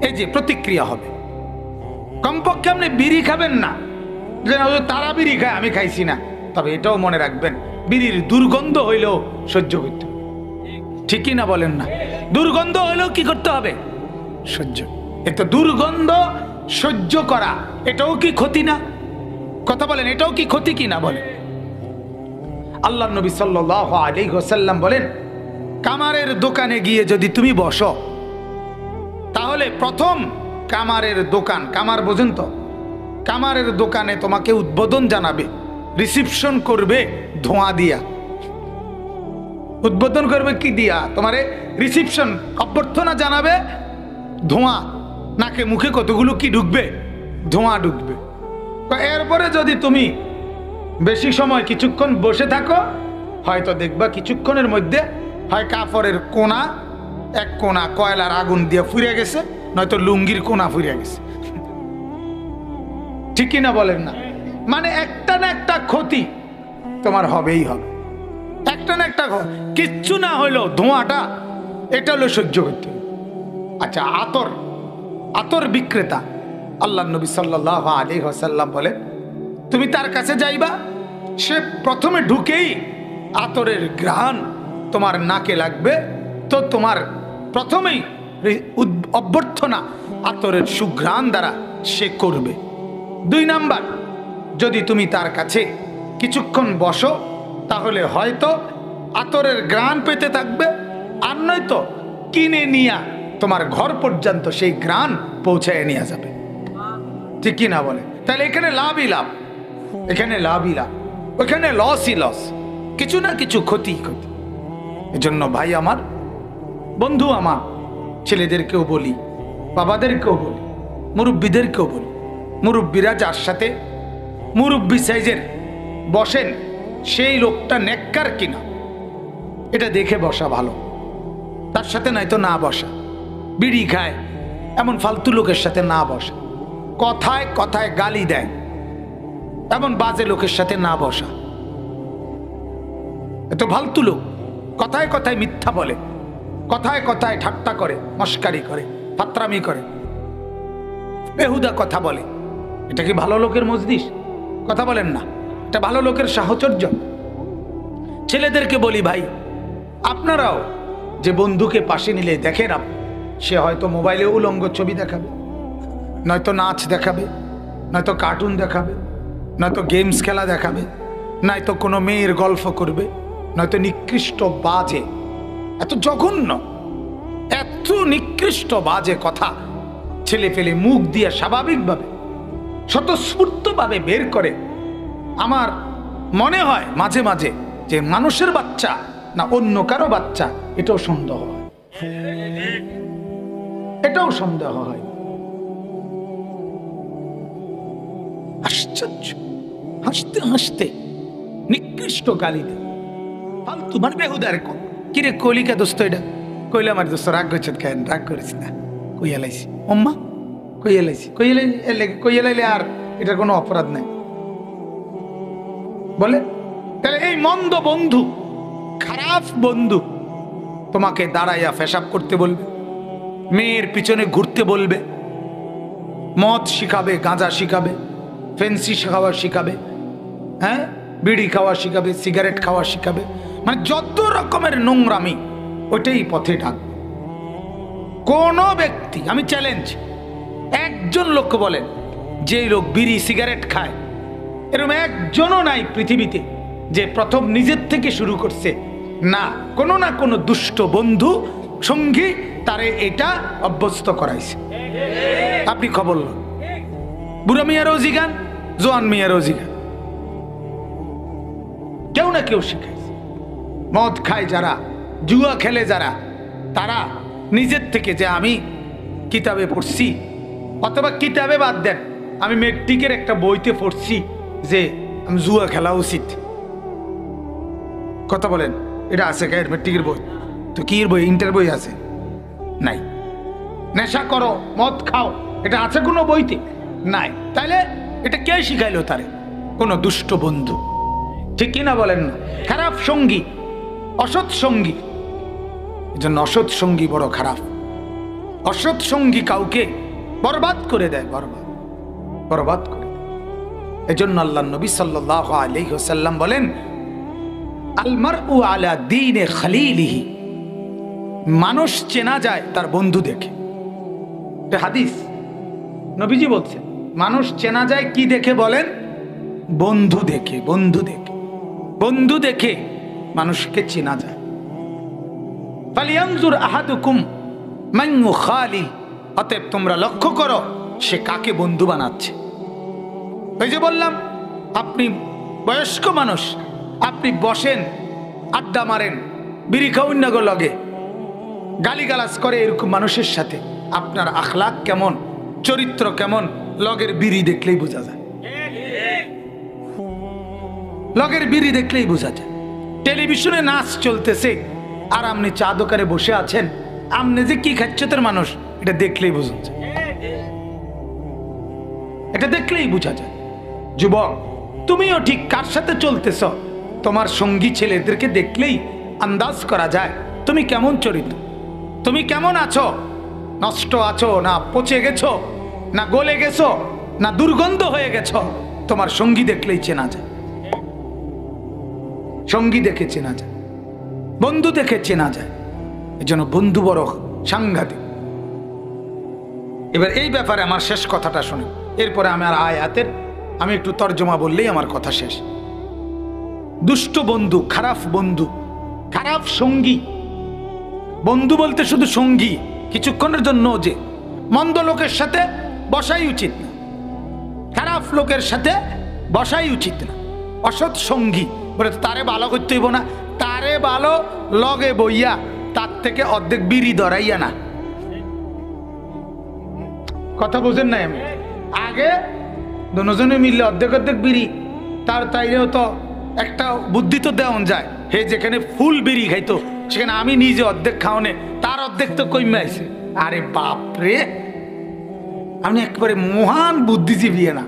এই যে প্রতিক্রিয়া হবে, কমপক্ষে আপনি বিড়ি খাবেন না যে তারা বিড়ি খায় আমি খাইছি না। তবে এটাও মনে রাখবেন, বিড়ির দুর্গন্ধ হইলেও সহ্য করতে হবে, ঠিকই না বলেন না? দুর্গন্ধ হইলেও কি করতে হবে? সহ্য। এতো দুর্গন্ধ সহ্য করা এটাও কি ক্ষতি না? কথা বলেন, এটাও কি ক্ষতি কি না বলেন? আল্লাহর নবী সাল্লাল্লাহু আলাইহি ওয়াসাল্লাম বলেন, কামারের দোকানে গিয়ে যদি তুমি বসো, তাহলে প্রথম কামারের দোকান, কামার বোঝেন তো, কামারের দোকানে তোমাকে উদ্বোধন জানাবে, রিসিপশন করবে ধোঁয়া দিয়া। উদ্বোধন করবে কি দিয়া? তোমারে রিসিপশন, অভ্যর্থনা জানাবে ধোঁয়া, নাকে মুখে কতগুলো কি ঢুকবে? ধোঁয়া ঢুকবে। এরপরে যদি তুমি বেশি সময় কিছুক্ষণ বসে থাকো, হয়তো দেখবা কিছুক্ষণের মধ্যে হয় কাপড়ের কোনা, এক কোনা কয়লার আগুন দিয়ে ফুরিয়ে গেছে, নয়তো লুঙ্গির কোনা ফুরিয়ে গেছে। ঠিক কিনা বলেন না? মানে একটা না একটা ক্ষতি তোমার হবেই হবে, একটা না একটা। কিচ্ছু না হইলো ধোঁয়াটা, এটা হলো সহ্য করতে। আচ্ছা, আতর, আতর বিক্রেতা আল্লাহর নবী সাল্লাল্লাহু আলাইহি ওয়াসাল্লাম বলে, তুমি তার কাছে যাইবা, সে প্রথমে ঢুকেই আতরের ঘ্রাণ তোমার নাকে লাগবে, তো তোমার প্রথমেই অভ্যর্থনা আতরের সুঘ্রাণ দ্বারা সে করবে। 2 নাম্বার, যদি তুমি তার কাছে কিছুক্ষণ বসো, তাহলে হয়তো আতরের ঘ্রাণ পেতে থাকবে, আর নয়তো কিনে নিয়া তোমার ঘর পর্যন্ত সেই ঘ্রাণ পৌঁছায় নিয়ে যাবে। ঠিক কি না বলে? তাহলে এখানে লাভই লাভ, এখানে লাভই লাভ, ওখানে লসই লস, কিছু না কিছু ক্ষতি ক্ষতি। এজন্য ভাই আমার, বন্ধু আমার, ছেলেদেরকেও বলি, বাবাদেরকেও বলি, মুরব্বীদেরকেও বলি, মুরব্বীরা যার সাথে মুরব্বী সাইজের বসেন, সেই লোকটা নেককার কিনা এটা দেখে বসা ভালো। তার সাথে নয়তো না বসা, বিড়ি খায় এমন ফালতু লোকের সাথে না বসা, কথায় কথায় গালি দেয় এমন বাজে লোকের সাথে না বসা। এত ফালতু লোক কথায় কথায় মিথ্যা বলে, কথায় কথায় ঠাট্টা করে, মস্কারি করে, ফাত্রামি করে, বেহুদা কথা বলে, এটা কি ভালো লোকের মজলিস? কথা বলেন না, এটা ভালো লোকের সাহচর্য। ছেলেদেরকে বলি, ভাই আপনারাও যে বন্ধুকে পাশে নিলে দেখেন, সে হয়তো মোবাইলে উলঙ্গ ছবি দেখাবে, নয়তো নাচ দেখাবে, নয়তো কার্টুন দেখাবে, নয়তো গেমস খেলা দেখাবে, নয়তো কোনো মেয়ের গল্প করবে, নয়তো নিকৃষ্ট বাজে, এত জঘন্য, এত নিকৃষ্ট বাজে কথা ছেলে পেলে মুখ দিয়ে স্বাভাবিকভাবে স্বতঃস্ফূর্তভাবে বের করে। আমার মনে হয় মাঝে মাঝে যে মানুষের বাচ্চা না অন্য কারো বাচ্চা, এটাও সন্দেহ হয়, এটাও সন্দেহ হয়। আশ্চর্য, হাসতে হাসতে নিকৃষ্ট গালি দেয়, ফালতু, মানে বেহুদার। কিরে কলিকা দোস্ত, এটা কইলে আমার দোস্ত রাগ করছে কেন? রাগ করিস না, কইয়া লাইছি অম্মা, কইয়া লাইছি, কইয়া লাইলে আর এটার কোনো অপরাধ নাই বলে। তাহলে এই মন্দ বন্ধু, খারাপ বন্ধু তোমাকে দাঁড়াইয়া পেশাব করতে বলবে, মেয়ের পিছনে ঘুরতে বলবে, মদ শিখাবে, গাঁজা শিখাবে, ফেন্সি খাওয়া শিখাবে, হ্যাঁ বিড়ি খাওয়া শিখাবে, সিগারেট খাওয়া শিখাবে, মানে যত রকমের নোংরামি ওইটাই পথে ডাকবে। কোন ব্যক্তি, আমি চ্যালেঞ্জ, একজন লোককে বলেন যে লোক বিড়ি সিগারেট খায়, এরকম একজনও নাই পৃথিবীতে যে প্রথম নিজের থেকে শুরু করছে না, কোনো না কোনো দুষ্ট বন্ধু সঙ্গী তারে এটা অভ্যস্ত করাইছে। আপনি খবর লন, বুড়া মিয়ারও জিগান, জোয়ান মিয়ারও জিগান, কেউ না কেউ শিখাইছে। মদ খায় যারা, জুয়া খেলে যারা, তারা নিজের থেকে যে আমি কিতাবে পড়ছি, অথবা কিতাবে বাদ দেন, আমি মেট্রিকের একটা বইতে পড়ছি যে আমি জুয়া খেলা উচিত। কথা বলেন, এটা আছে গায়ের মেট্রিকের বই? তো কি বই? ইন্টার বই আছে? নাই। নেশা করো, মদ খাও, এটা আছে কোনো বইতে? নাই। তাইলে এটা কে শিখাইলো তারে? কোনো দুষ্ট বন্ধু, ঠিক কিনা বলেন না? খারাপ সঙ্গী, অসৎ সঙ্গী। এজন্য অসৎ সঙ্গী বড় খারাপ। অসৎ সঙ্গী কাউকে বরবাদ করে দেয়, বরবাদ করে দেয়। এজন্য আল্লাহর নবী সাল্লাল্লাহু আলাইহি ওয়াসাল্লাম বলেন, আল মারউ আলা দীনে খলিলিহি, মানুষ চেনা যায় তার বন্ধু দেখে। এটা হাদিস, নবীজি বলছেন মানুষ চেনা যায় কি দেখে বলেন? বন্ধু দেখে, বন্ধু দেখে, বন্ধু দেখে মানুষকে চেনা যায়। ফালিয়ানজুর আহাদুকুম মান ইউখালিল, অতএব তোমরা লক্ষ্য করো সে কাকে বন্ধু বানাচ্ছে। ওই যে বললাম, আপনি বয়স্ক মানুষ, আপনি বসেন, আড্ডা মারেন, বিড়ি খাউন না গো লগে, গালিগালাজ করে এরকম মানুষের সাথে আপনার আখলাক কেমন, চরিত্র কেমন, লগের বিড়ি দেখলেই বোঝা যায়। লগের বিড়ি দেখলেই বোঝা যায়। টেলিভিশনে নাচ চলতেছে আর আপনি চা দোকানে বসে আছেন, আপনি যে কি খাচ্ছেন মানুষ, এটা দেখলেই বোঝা যায়, এটা দেখলেই বোঝা যায়। যুবক, তুমিও ঠিক কার সাথে চলতেছ, তোমার সঙ্গী ছেলেদেরকে দেখলেই আন্দাজ করা যায় তুমি কেমন চরিত্র, তুমি কেমন আছো, নষ্ট আছো না পচে গেছো, না গলে গেছো, না দুর্গন্ধ হয়ে গেছো, তোমার সঙ্গী দেখলেই চেনা যায়। সঙ্গী দেখে চেনা যায়, বন্ধু দেখে চেনা যায়। এই জন্য বন্ধু বড় সাংঘাতিক। এবার এই ব্যাপারে আমার শেষ কথাটা শুনে, এরপরে আমার আয়াতের আমি একটু তর্জমা বললেই আমার কথা শেষ। দুষ্ট বন্ধু, খারাপ বন্ধু, খারাপ সঙ্গী। বন্ধু বলতে শুধু সঙ্গী, কিছুক্ষণের জন্য, যে মন্দ লোকের সাথে বসাই উচিত না, খারাপ লোকের সাথে বসাই উচিত না। অসৎ সঙ্গী বলে তারে ভালো করতে হইব না, তারে ভালো লগে বইয়া তার থেকে অর্ধেক বিড়ি ধরাইয়া না। কথা বোঝেন নাই? আমি আগে দুজনে মিললে অর্ধেক অর্ধেক বিড়ি, তার তাইলেও তো একটা বুদ্ধি তো দেওয়া যায়। হে যেখানে ফুল বিড়ি খাইতো সেখানে আমি নিজে অর্ধেক খাওয়ানে, তার অর্ধেক তো কমে আছে। আরে বাপরে, আমি একেবারে মহান বুদ্ধিজীবী না,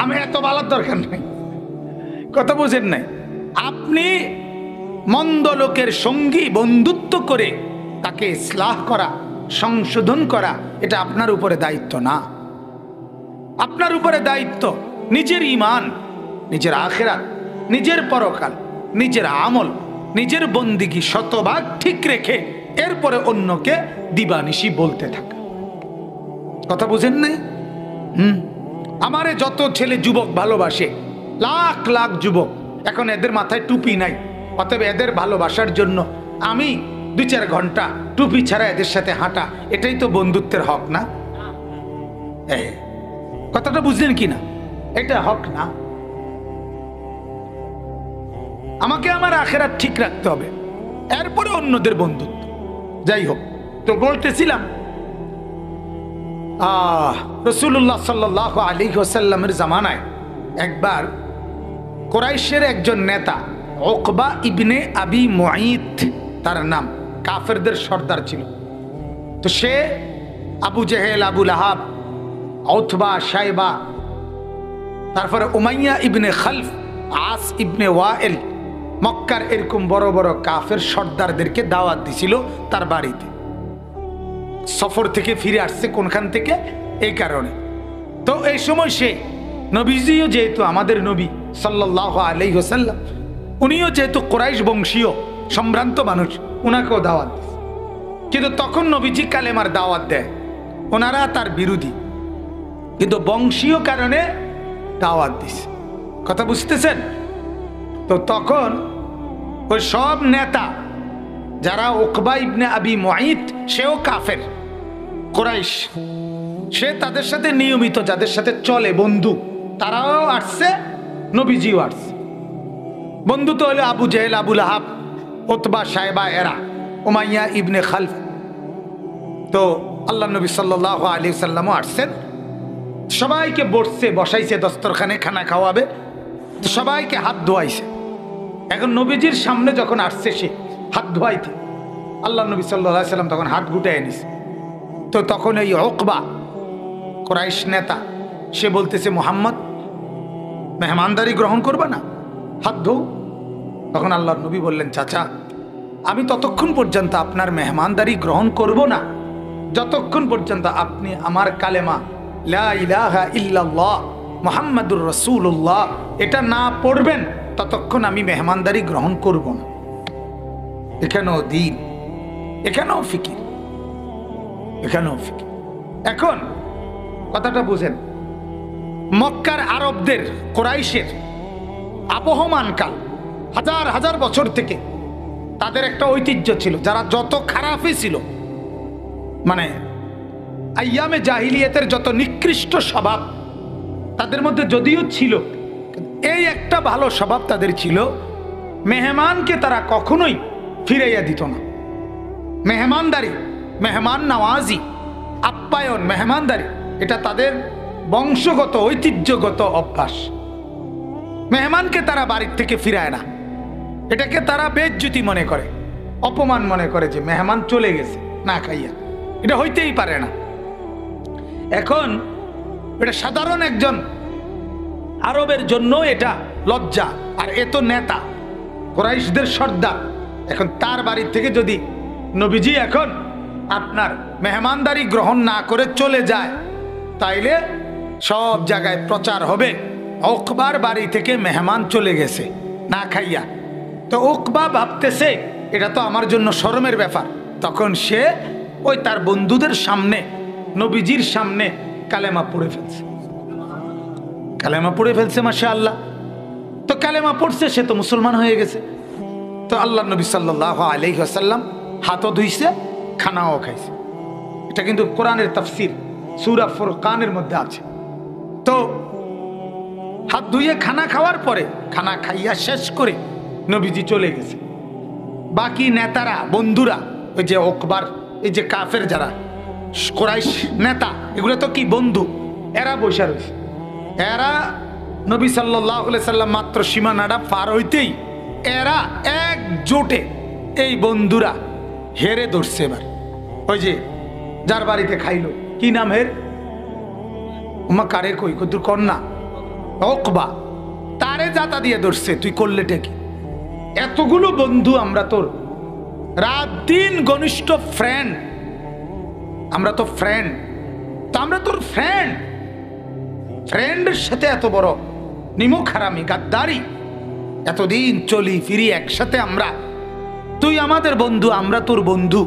আমি এত ভালোর দরকার নাই। কথা বোঝেন নাই? আপনি মন্দ লোকের সঙ্গী বন্ধুত্ব করে তাকে ইসলাহ করা, সংশোধন করা, এটা আপনার উপরে দায়িত্ব না। আপনার উপরে দায়িত্ব নিজের ঈমান, নিজের আখিরাত, নিজের পরকাল, নিজের আমল, নিজের বন্দিগি শতভাগ ঠিক রেখে এরপরে অন্যকে দিবানিশি বলতে থাকা। কথা বুঝেন নাই? আমারে যত ছেলে যুবক ভালোবাসে, লাখ লাখ যুবক, এখন এদের মাথায় টুপি নাই, অতএব এদের ভালোবাসার জন্য আমি 2-4 ঘন্টা টুপি ছাড়া এদের সাথে হাঁটা, এটাই তো বন্ধুত্বের হক না? কথাটা বুঝলেন কিনা? এটা হক না। আমাকে আমার আখিরাত ঠিক রাখতে হবে, এরপরে অন্যদের বন্ধুত্ব। যাই হোক, তো বলতেছিলাম রাসূলুল্লাহ সাল্লাল্লাহু আলাইহি ওয়াসাল্লামের জামানায় একবার কুরাইশের একজন নেতা, উকবা ইবনে আবি মুঈত তার নাম, কাফেরদের সর্দার ছিল। তো সে আবু জেহেল, আবু লাহাব, উতবা, শাইবা, তারপরে উমাইয়া ইবনে খালফ, আস ইবনে ওয়াইল, মক্কার এরকম বড় বড় কাফের সর্দারদেরকে দাওয়াত দিছিল তার বাড়িতে। সফর থেকে ফিরে আসছে কোনখান থেকে, এই কারণে। তো এই সময় সে, নবীজিও যেহেতু আমাদের নবী সাল্লাল্লাহু আলাইহি ওয়াসাল্লাম, উনিও যেহেতু কুরাইশ বংশীয় সম্ভ্রান্ত মানুষ, উনাকেও দাওয়াত দিচ্ছে। কিন্তু তখন নবীজি কালেমার দাওয়াত দেয়, ওনারা তার বিরোধী, কিন্তু বংশীয় কারণে দাওয়াত দিচ্ছে। কথা বুঝতেছেন? তো তখন ওই সব নেতা যারা, উকবা ইবনে আবি মুঈত সেও কাফের কুরাইশ, সে তাদের সাথে নিয়মিত যাদের সাথে চলে বন্ধু, তারাও আসছে, নবীজিও আসছে। বন্ধু তো হলো আবু জেহেল, আবু লাহাব, উতবা, শাইবা, এরা, উমাইয়া ইবনে খালফ। তো আল্লাহ নবী সাল্লাল্লাহু আলাইহি ওয়াসাল্লামও আসছেন, সবাইকে বসাইছে দস্তরখানে, খানা খাওয়াবে, তো সবাইকে হাত ধোয়াইছে। এখন নবীজির সামনে যখন আসছে সে হাত ধোয়াইতে, আল্লাহ নবী সাল্লাল্লাহু আলাইহি ওয়াসাল্লাম তখন হাত গুটায় নিছে। তো তখন এই উকবা কুরাইশ নেতা, সে বলতেছে, মুহাম্মদ মেহমানদারি গ্রহণ করবে না? হাত ধো। তখন আল্লাহর নবী বললেন, চাচা আমি ততক্ষণ পর্যন্ত আপনার মেহমানদারি গ্রহণ করব না যতক্ষণ পর্যন্ত আপনি আমার কালেমা লা ইলাহা ইল্লাল্লাহ মুহাম্মাদুর রাসূলুল্লাহ এটা না পড়বেন, ততক্ষণ আমি মেহমানদারি গ্রহণ করব না। এখানেও দিন, এখানেও ফিকির, এখানেও ফিকির। এখন কথাটা বুঝেন, মক্কার আরবদের, কোরাইশের আবহমান কাল, হাজার হাজার বছর থেকে তাদের একটা ঐতিহ্য ছিল, যারা যত খারাপই ছিল, মানে আইয়ামে জাহিলিয়াতের যত নিকৃষ্ট স্বভাব তাদের মধ্যে যদিও ছিল, এই একটা ভালো স্বভাব তাদের ছিল, মেহমানকে তারা কখনোই ফিরাইয়া দিত না। মেহমানদারি, মেহমান নওয়াজি, আপ্যায়ন, মেহমানদারি এটা তাদের বংশগত ঐতিহ্যগত অভ্যাস। মেহমানকে তারা বাড়ির থেকে ফিরায় না, এটাকে তারা বেজ্জতি মনে করে, অপমান মনে করে যে মেহমান চলে গেছে না খাইয়া, এটা হইতেই পারে না। এখন এটা সাধারণ একজন আরবের জন্য এটা লজ্জা, আর এত নেতা কুরাইশদের সর্দার, এখন তার বাড়ি থেকে যদি নবীজি এখন আপনার মেহমানদারি গ্রহণ না করে চলে যায়, তাইলে সব জায়গায় প্রচার হবে উকবার বাড়ি থেকে মেহমান চলে গেছে না খাইয়া। তো উকবা ভাবতেছে এটা তো আমার জন্য শরমের ব্যাপার, তখন সে ওই তার বন্ধুদের সামনে, নবীজির সামনে কালেমা পড়ে ফেলছে, কালেমা পড়ে ফেলছে, মাশাআল্লাহ। তো কালেমা পড়ছে, সে তো মুসলমান হয়ে গেছে। তো আল্লাহ নবী সাল্লাল্লাহু আলাইহি ওয়াসাল্লাম হাতও ধুইছে, খানাও খাইছে। এটা কিন্তু কোরআনের তাফসীর সূরা ফুরকানের মধ্যে আছে। তো হাত ধুইয়ে খানা খাওয়ার পরে, খানা খাইয়া শেষ করে নবীজি চলে গেছে। বাকি নেতারা, বন্ধুরা, ওই যে উকবার, এই যে কাফের যারা কুরাইশ নেতা, এগুলো তো কি বন্ধু, এরা বসে রয়েছে। এরা নবী সাল্লাল্লাহু আলাইহি সাল্লাম মাত্র সীমানাটা পার হইতেই এরা একজোটে, এই বন্ধুরা হেরে ধরছে। এবার ওই যে যার বাড়িতে খাইলো, কি নাম এর, উমা কারে কই কদ্দুর কন্যা উকবা, তারে জাতা দিয়ে ধরছে, তুই করলেটা কি? এতগুলো বন্ধু আমরা তোর রাত দিন ঘনিষ্ঠ ফ্রেন্ড, আমরা তো ফ্রেন্ড, তো আমরা তোর ফ্রেন্ড, ফ্রেন্ডের সাথে এত বড় নিমক হারামি, গাদ্দারি, এতদিন চলি ফিরি একসাথে আমরা, তুই আমাদের বন্ধু, আমরা তোর বন্ধু,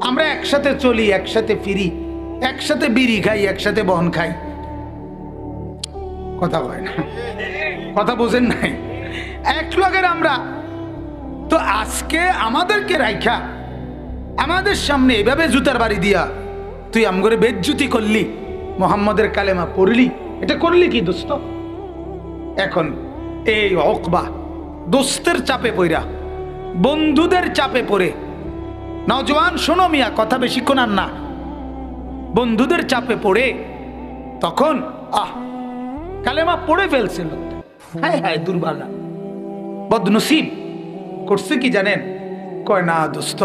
আমরা একসাথে চলি, একসাথে ফিরি, একসাথে বিড়ি খাই, একসাথে বন খাই। কথা বলে না, কথা বোঝেন নাই, এক লগের আমরা। তো আজকে আমাদেরকে রাইখা আমাদের সামনে এভাবে জুতার বাড়ি দিয়া তুই আমগরে বেজ্জুতি করলি, মুহাম্মদের কালেমা পড়লি, এটা করলি কি দোস্ত? এখন এই উকবা দোস্তের চাপে পড়া, বন্ধুদের চাপে পড়ে, নওজোয়ান শোনো মিয়া, কথা বেশিক্ষণ আর না, বন্ধুদের চাপে পড়ে তখন কালেমা পড়ে ফেলছিল। হায় হায় দুর্ভাগা, বদনসিব করছে কি জানেন? কয় না দোস্ত,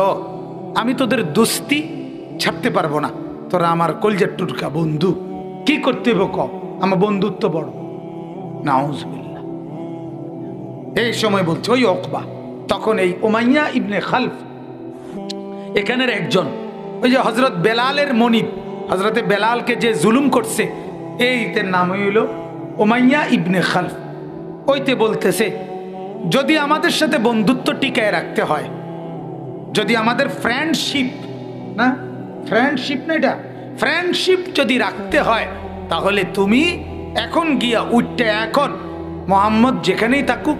আমি তোদের দোস্তি ছাড়তে পারবো না, তোরা আমার কলজার টুটকা বন্ধু, কি করতে হবে ক, আমার বন্ধুত্ব বড়। নাউজুবিল্লাহ। এই সময় বলছে ওই উকবা, তখন এই উমাইয়া ইবনে খালফ এখানের একজন, ওই যে হযরত বেলালের মনিব, হযরতে বেলালকে যে জুলুম করছে, এইতে নাম হইল উমাইয়া ইবনে খালফ। ওইতে বলতেছে যদি আমাদের সাথে বন্ধুত্ব টিকায় রাখতে হয়, যদি আমাদের ফ্রেন্ডশিপ, না ফ্রেন্ডশিপ না এটা, ফ্রেন্ডশিপ যদি রাখতে হয়, তাহলে তুমি এখন গিয়া উঠতে, এখন মুহাম্মদ যেখানেই থাকুক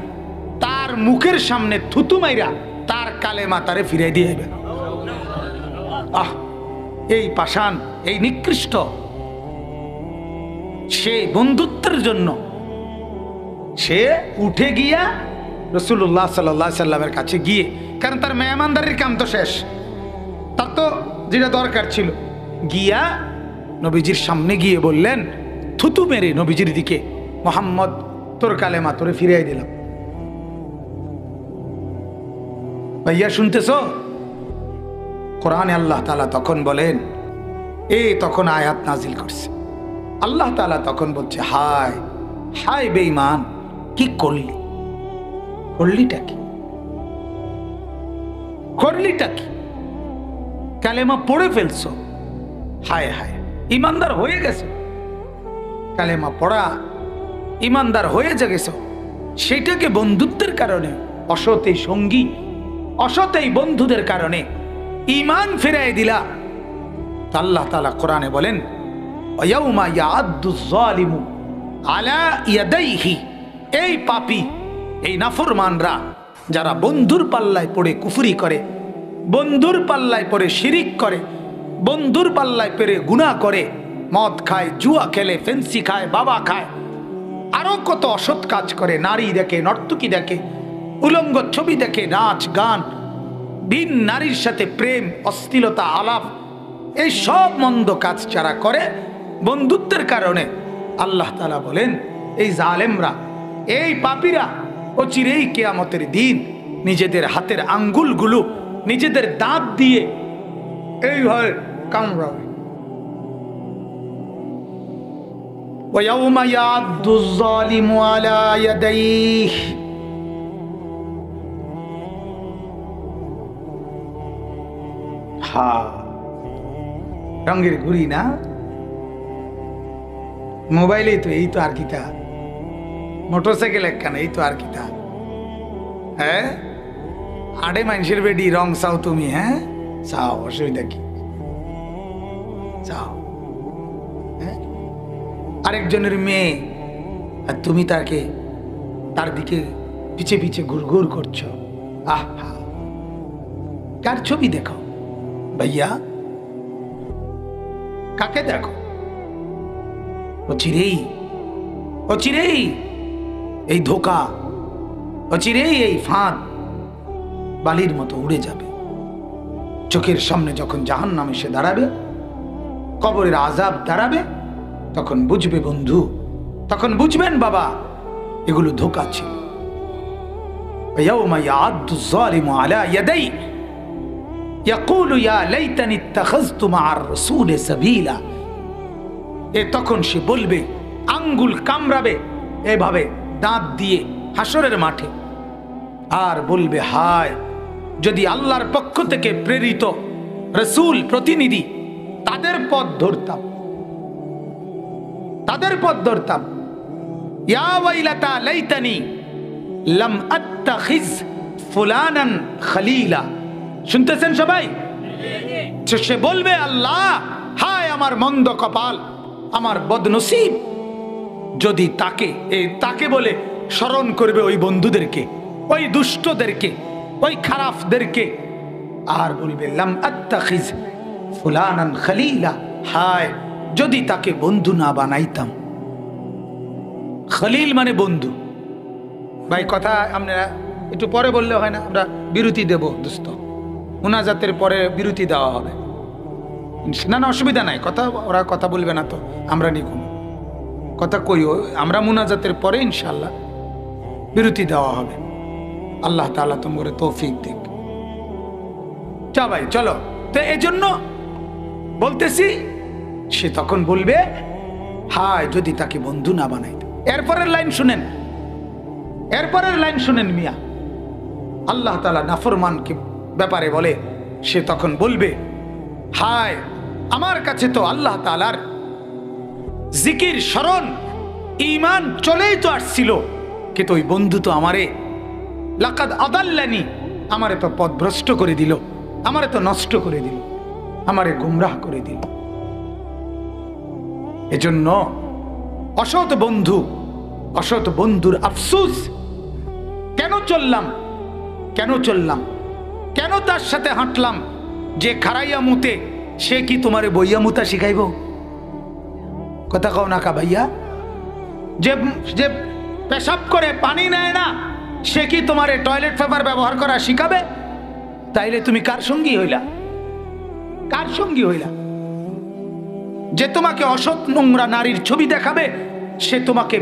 তার মুখের সামনে থুতু মাইরা তার কালেমা তারে ফিরাই দিয়ে যাবে। এই পাষাণ, এই নিকৃষ্ট, সে বন্ধুত্বের জন্য সে উঠে গিয়া রাসূলুল্লাহ সাল্লাল্লাহু আলাইহি সাল্লামের কাছে গিয়ে, কারণ তার মেহমানদারির কাম তো শেষ, তার তো যেটা দরকার ছিল, গিয়া নবীজির সামনে গিয়ে বললেন, থুতু মেরে নবীজির দিকে, মুহাম্মদ তোর কালেমা তোরে ফিরাই দিলাম। ভাইয়া শুনতেছো? কোরআনে আল্লাহ তাআলা তখন বলেন, তখন আয়াত নাজিল করছে, আল্লাহ তাআলা তখন বলছে, হায় হায় বেঈমান, কি করলি? করলিটা কি? করলিটা কি? কালেমা পড়ে ফেলছো, হায় হায়, ইমানদার হয়ে গেছো। কালেমা পড়া, ইমানদার হয়ে গেছো, সেটাকে বন্ধুত্বের কারণে, অসৎ এই সঙ্গী, অসৎ এই বন্ধুদের কারণে ইমান ফিরাই দিলা। আল্লাহ তাআলা কোরআনে বলেন, ওয়ায়াউমা ইয়াআদ্দুয যালিমু আলা ইয়াদাইহি, এই পাপী, এই নাফরমানরা যারা বন্ধুর পাল্লায় পড়ে কুফরি করে, বন্ধুর পাল্লায় পড়ে শিরিক করে, বন্ধুর পাল্লায় পড়ে গুনাহ করে, মদ খায়, জুয়া খেলে, ফেন্সি খায়, বাবা খায়, আরো কত অসৎ কাজ করে, নারী দেখে, নর্তকী দেখে, উলঙ্গ ছবি দেখে, নাচ গান, ভিন নারীর সাথে প্রেম, অশ্লীলতা, আলাপ, এই সব মন্দ কাজ যারা করে বন্ধুত্বের কারণে, আল্লাহ তাআলা বলেন এই জালেমরা, এই পাপীরা অচিরেই কিয়ামতের দিন নিজেদের হাতের আঙ্গুলগুলো নিজেদের দাঁত দিয়ে এইভাবে কামড়াবে। وَيَوْمَ يَعَضُّ الظَّالِمُ عَلَى يَدَيْهِ, রঙের ঘুরি না, মোবাইলে তো এই তো আর কিতা, মোটরসাইকেল একখানা এই তো আর কিতা। হ্যাঁ, আড়ে মানুষের বেডি রং চাও তুমি? হ্যাঁ চাও, অসুবিধা কি? চাও। হ্যাঁ, আরেকজনের মেয়ে আর তুমি তাকে, তার দিকে পিছে পিছে ঘুরঘুর করছো। আহা, কার ছবি দেখো ভাইয়া? কাকে দেখো? অচিরেই, অচিরেই এই ধোঁকা, অচিরেই এই ফাঁদ বালির মতো উড়ে যাবে। চোখের সামনে যখন জাহান্নাম এসে দাঁড়াবে, কবরের আযাব দাঁড়াবে, তখন বুঝবে বন্ধু, তখন বুঝবেন বাবা, এগুলো ধোঁকা ছিল। ইয়াউমা ইয়াআদ্দু যালিমু আলা ইয়াদাইহি ইয়াকুলু ইয়া লাইতানি ইত্তাখাযতু মা'আর রাসূলি সাবিলা, এ তখন সে বলবে, আঙ্গুল কামড়াবে এভাবে দাঁত দিয়ে হাসরের মাঠে, আর বলবে হায়, যদি আল্লাহর পক্ষ থেকে প্রেরিত রাসূল, প্রতিনিধি, তাদের পথ ধরতাম, তাদের পথ ধরতাম। ইয়া ওয়াইলাতা লাইতানি লাম আত্তাখিজ ফুলানান খলিলা। শুনতেছেন সবাই? সে বলবে, আল্লাহ, হায় আমার মন্দ কপাল, আমার বদনসিব, যদি তাকে বলে স্মরণ করবে ওই বন্ধুদেরকে, ওই দুষ্টদেরকে, ওই খারাপদেরকে, আর বলবে লাম আত্তাখিজ ফুলানান খলিলা, হায় যদি তাকে বন্ধু না বানাইতাম। খলিল মানে বন্ধু। ভাই কথা আপনারা একটু পরে বললে হয় না? আমরা বিরতি দেব দোস্ত, মুনাজাতের পরে বিরতি দেওয়া হবে। না না, অসুবিধা নাই, কথা, ওরা কথা বলবে না তো আমরা নিকুন কথা কইও, আমরা মুনাজাতের পরে ইনশাল্লাহ বিরতি দেওয়া হবে। আল্লাহ তাআলা তোমাকে তৌফিক দিক। চা ভাই চলো। তো এই জন্য বলতেছি, সে তখন বলবে, হায় যদি তাকে বন্ধু না বানাইতে। এরপরের লাইন শুনেন, এরপরের লাইন শুনেন মিয়া। আল্লাহ তাআলা নাফরমানকে ব্যাপারে বলে, সে তখন বলবে, হায় আমার কাছে তো আল্লাহ তাআলার জিকির, স্মরণ, ঈমান চলেই তো আসছিল, কিন্তু ওই বন্ধু তো আমারে লাকাদ আদাল্লানি, আমারে তো পথভ্রষ্ট করে দিল, আমারে তো নষ্ট করে দিল, আমারে গুমরাহ করে দিল। এজন্য অসৎ বন্ধু, অসৎ বন্ধুর আফসোস, কেন চললাম, কেন চললাম, কেন তার সাথে হাঁটলাম? যে খারাইয়া মুতে, সে কি তোমারে বইয়া মুতা শিখাইব? কথা কও না কা ভাইয়া? যে পেশাব করে পানি নেয় না, সে কি তোমারে টয়লেট পেপার ব্যবহার করা শিখাবে? তাইলে তুমি কার সঙ্গী হইলা? কার সঙ্গী হইলা? যে তোমাকে অসৎ নোংরা নারীর ছবি দেখাবে, সে তোমাকে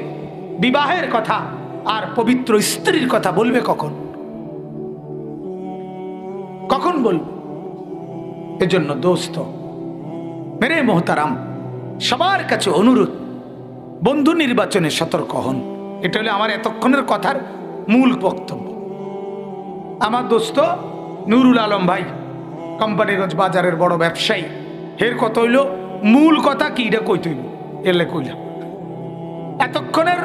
বিবাহের কথা আর পবিত্র স্ত্রীর কথা বলবে কখন? কখন বলবে? এজন্য দোস্ত, মেরে মোহতারাম, সবার কাছে অনুরোধ, বন্ধু নির্বাচনে সতর্ক হন। এটা হলো আমার এতক্ষণের কথার মূল বক্তব্য। আমার দোস্ত নুরুল আলম ভাই কোম্পানিগঞ্জ বাজারের বড় ব্যবসায়ী, এর কথা হইল মূল কথা কি এটা কই তৈল এলে কইলাম। এতক্ষণের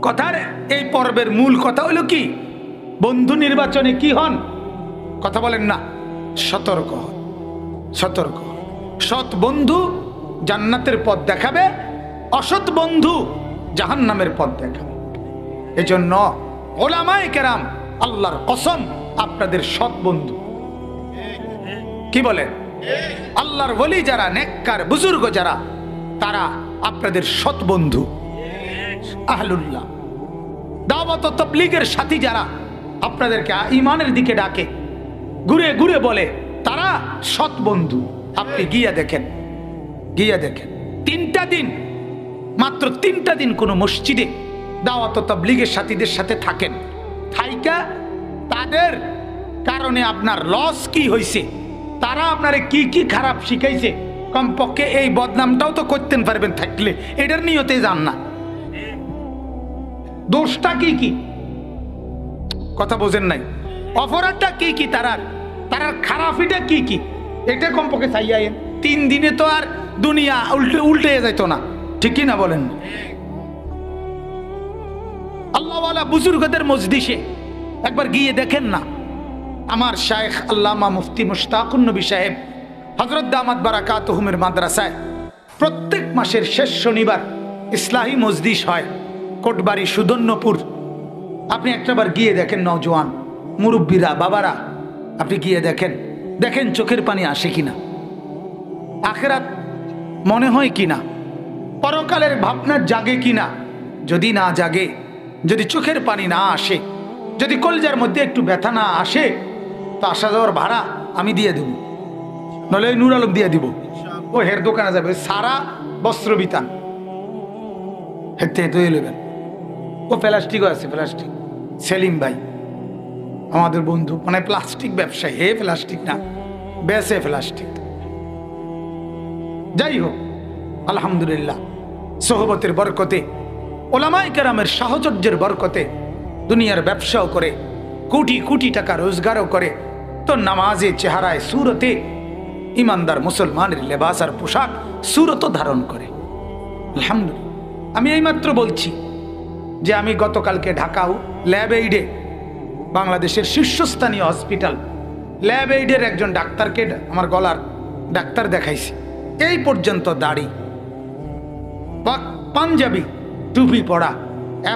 কথার এই পর্বের মূল কথা হইল কি, বন্ধু নির্বাচনে কি হন, কথা বলেন না, সতর্ক হন, সতর্ক হন। সৎ বন্ধু জান্নাতের পথ দেখাবে, অসৎ বন্ধু জাহান্নামের পথ দেখাবে। এজন্য ওলামায়ে কেরাম আল্লাহর কসম আপনাদের সৎ বন্ধু। কি বলে? আল্লাহর ওলি যারা, নেককার বুজুর্গ যারা, তারা আপনাদের সৎ বন্ধু। আহলুল্লাহ দাওয়াত ও তাবলীগের সাথী যারা আপনাদেরকে ঈমানের দিকে ডাকে, ঘুরে ঘুরে বলে, তারা সৎ বন্ধু। আপনি গিয়া দেখেন, গিয়া দেখেন 3টা দিন, মাত্র 3টা দিন কোনো মসজিদে দাওয়াত ও তাবলীগের সাথীদের সাথে থাকেন, থাইকা তাদের কারণে আপনার লস কি হয়েছে, তারা আপনারে কি কি খারাপ শিখাইছে, কমপক্ষে এই বদনামটাও তো করতেন পারবেন থাকলে। এটার নিয়তে যান না, দোষটা কি কি, কথা বোঝেন নাই, অপরাধটা কি কি, তারার খারাপিটা কি কি, এটা কমপক্ষে চাইয়াইন। 3 দিনে তো আর দুনিয়া উল্টে যাইতো না, ঠিক কি না বলেন? আল্লাহওয়ালা বুজুর্গদের মজলিসে একবার গিয়ে দেখেন না। আমার শায়েখ আল্লামা মুফতি মুশতাকুন নবী সাহেব হযরত দামাত বারাকাতুহুমের মাদ্রাসায় প্রত্যেক মাসের শেষ শনিবার ইসলাহি মজলিস হয়, কোটবাড়ি সুদন্যপুর। আপনি একটাবার গিয়ে দেখেন, নওজোয়ান মুরব্বীরা, বাবারা, আপনি গিয়ে দেখেন, দেখেন চোখের পানি আসে কিনা, আখিরাত মনে হয় কিনা, পরকালের ভাবনা জাগে কিনা। যদি না জাগে, যদি চোখের পানি না আসে, যদি কলজার মধ্যে একটু ব্যথা না আসে, তো আসা যাওয়ার ভাড়া আমি দিয়ে দেব, নইলে নূর আলম দিয়ে দিব। ও হের দোকানে যাবে, সারা বস্ত্র বিতান হেঁটে হেঁটে নেবেন। ও প্লাস্টিকও আছে, প্লাস্টিক সেলিম ভাই আমাদের বন্ধু, মানে প্লাস্টিক ব্যবসায়ী, হে প্লাস্টিক না বেসে প্লাস্টিক। যাই হোক, আলহামদুলিল্লাহ সোহবতের বরকতে, ওলামায়ে কেরামের সাহচর্যের বরকতে দুনিয়ার ব্যবসাও করে, কোটি কোটি টাকা রোজগারও করে, তো নামাজে, চেহারায়, সুরতে ইমানদার মুসলমানের লেবাস আর পোশাক সুরতও ধারণ করে। আলহামদুলিল্লাহ। আমি এইমাত্র বলছি যে আমি গতকালকে ঢাকাও ল্যাব এইডে, বাংলাদেশের শীর্ষস্থানীয় হসপিটাল ল্যাব এইডের একজন ডাক্তারকে আমার গলার ডাক্তার দেখাইছি। এই পর্যন্ত দাড়ি, পাঞ্জাবি টুপি পড়া,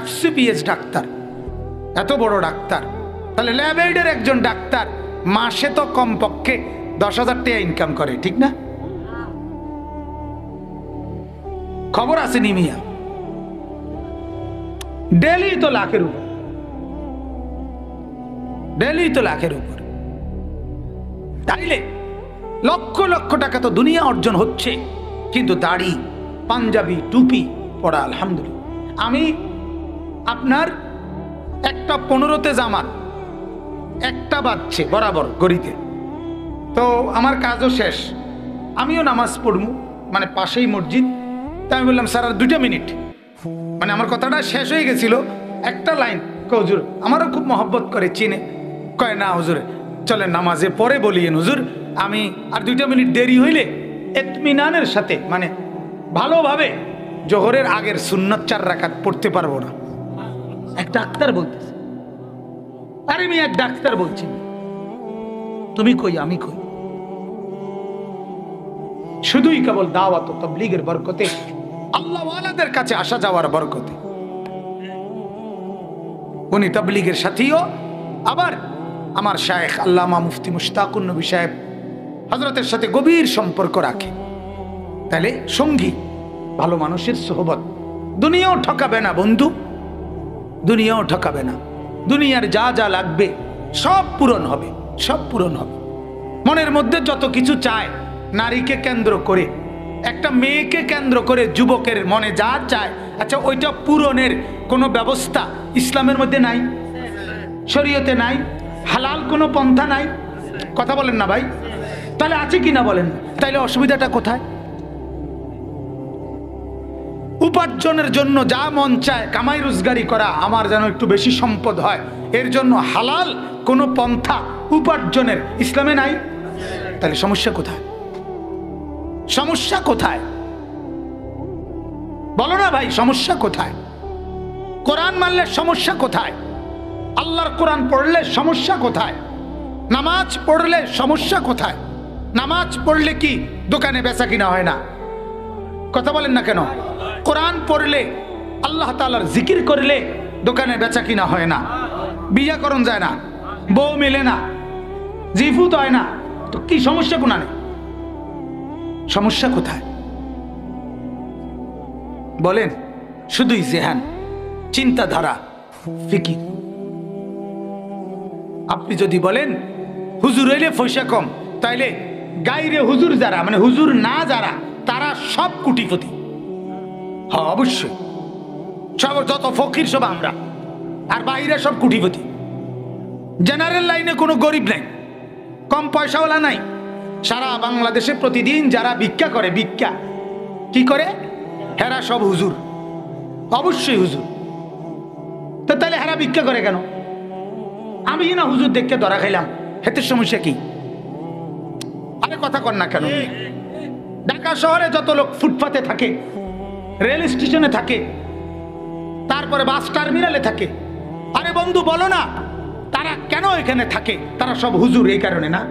FCPS ডাক্তার, এত বড় ডাক্তার। তাহলে ল্যাব এইডের একজন ডাক্তার মাসে তো কমপক্ষে 10,000 টাকা ইনকাম করে, ঠিক না? খবর আছে নিমিয়া, ডেলি তো লাখের উপর, ডেলি তো লাখের উপর। তাইলে লক্ষ লক্ষ টাকা তো দুনিয়া অর্জন হচ্ছে, কিন্তু দাড়ি, পাঞ্জাবি, টুপি পড়া, আলহামদুলিল্লাহ। আমি আপনার 1:15 জামাত, 1টা বাজছে বরাবর গড়িতে, তো আমার কাজও শেষ, আমিও নামাজ পড়বো, মানে পাশেই মসজিদ। তাই আমি বললাম, স্যার আর 2টা মিনিট, মানে আমার কথাটা শেষ হয়ে গেছিল, একটা লাইন। হুজুর আমারও খুব মহব্বত করে, চিনে, কয় না হুজুর চলেন নামাজে পরে বলিয়েন হুজুর, আমি আর 2টা মিনিট দেরি হইলে ইতমিনানের সাথে, মানে ভালোভাবে জোহরের আগের সুন্নত 4 রাকাত পড়তে পারবো না। এক ডাক্তার বলতেছে, আরে আমি এক ডাক্তার বলছি, তুমি কই আমি কই। শুধুই কেবল দাওয়াত ও তাবলীগের বরকতে, আল্লাহ ওয়ালাদের কাছে আসা যাওয়ার বরকতে। উনি তাবলীগের সাথীও, আবার আমার শায়েখ আল্লামা মুফতি মুশতাকুন নবী সাহেব হযরতের সাথে গভীর সম্পর্ক রাখে। তাহলে সঙ্গী, ভালো মানুষের সোহবত দুনিয়াও ঠকাবে না বন্ধু, দুনিয়াও ঠকাবে না। দুনিয়ার যা যা লাগবে সব পূরণ হবে, সব পূরণ হবে। মনের মধ্যে যত কিছু চায়, নারীকে কেন্দ্র করে, একটা মেয়েকে কেন্দ্র করে যুবকের মনে যা চায়, আচ্ছা ওইটা পূরণের কোনো ব্যবস্থা ইসলামের মধ্যে নাই, শরীয়তে নাই, হালাল কোনো পন্থা নাই, কথা বলেন না ভাই? তাহলে আছে কি না বলেন? তাইলে অসুবিধাটা কোথায়? উপার্জনের জন্য যা মন চায় কামাই রোজগারি করা, আমার যেন একটু বেশি সম্পদ হয়, এর জন্য হালাল কোনো পন্থা উপার্জনের ইসলামে নাই। তাহলে সমস্যা কোথায়? সমস্যা কোথায় বলো না ভাই, সমস্যা কোথায়? কোরআন মানলে সমস্যা কোথায়? আল্লাহর কোরআন পড়লে সমস্যা কোথায়? নামাজ পড়লে সমস্যা কোথায়? নামাজ পড়লে কি দোকানে বেচা কিনা হয় না? কথা বলেন না কেন? কোরআন পড়লে আল্লাহ তাআলার জিকির করলে দোকানে বেচা কিনা হয় না, বিয়া করণ যায় না, বউ মেলে না, জিফুত হয় না, তো কি সমস্যা কোনা নেই? সমস্যা কোথায় বলেন? শুধুই জেহান, চিন্তাধারা, ফিকির। আপনি যদি বলেন হুজুর হইলে পয়সা কম, তাইলে গাইরে হুজুর যারা, মানে হুজুর না যারা, তারা সব কোটিপতি। হ্যাঁ অবশ্যই, সব যত ফকির সব আমরা, আর বাইরে সব কোটিপতি। জেনারেল লাইনে কোনো গরিব নাই, কম পয়সাওয়ালা নাই। সারা বাংলাদেশে প্রতিদিন যারা ভিক্ষা করে, ভিক্ষা কি করে, হেরা সব হুজুর, অবশ্যই হুজুর। তো তাহলে হেরা ভিক্ষা করে কেন? আমি না হুজুর দেখতে ধরা খাইলাম, হেতে সমস্যা কি? আরে কথা কর না কেন? ঢাকা শহরে যত লোক ফুটপাতে থাকে, রেল স্টেশনে থাকে, তারপরে বাস টার্মিনালে থাকে, আরে বন্ধু বলো না তারা কেন এখানে থাকে? তারা সব হুজুর এই কারণে না?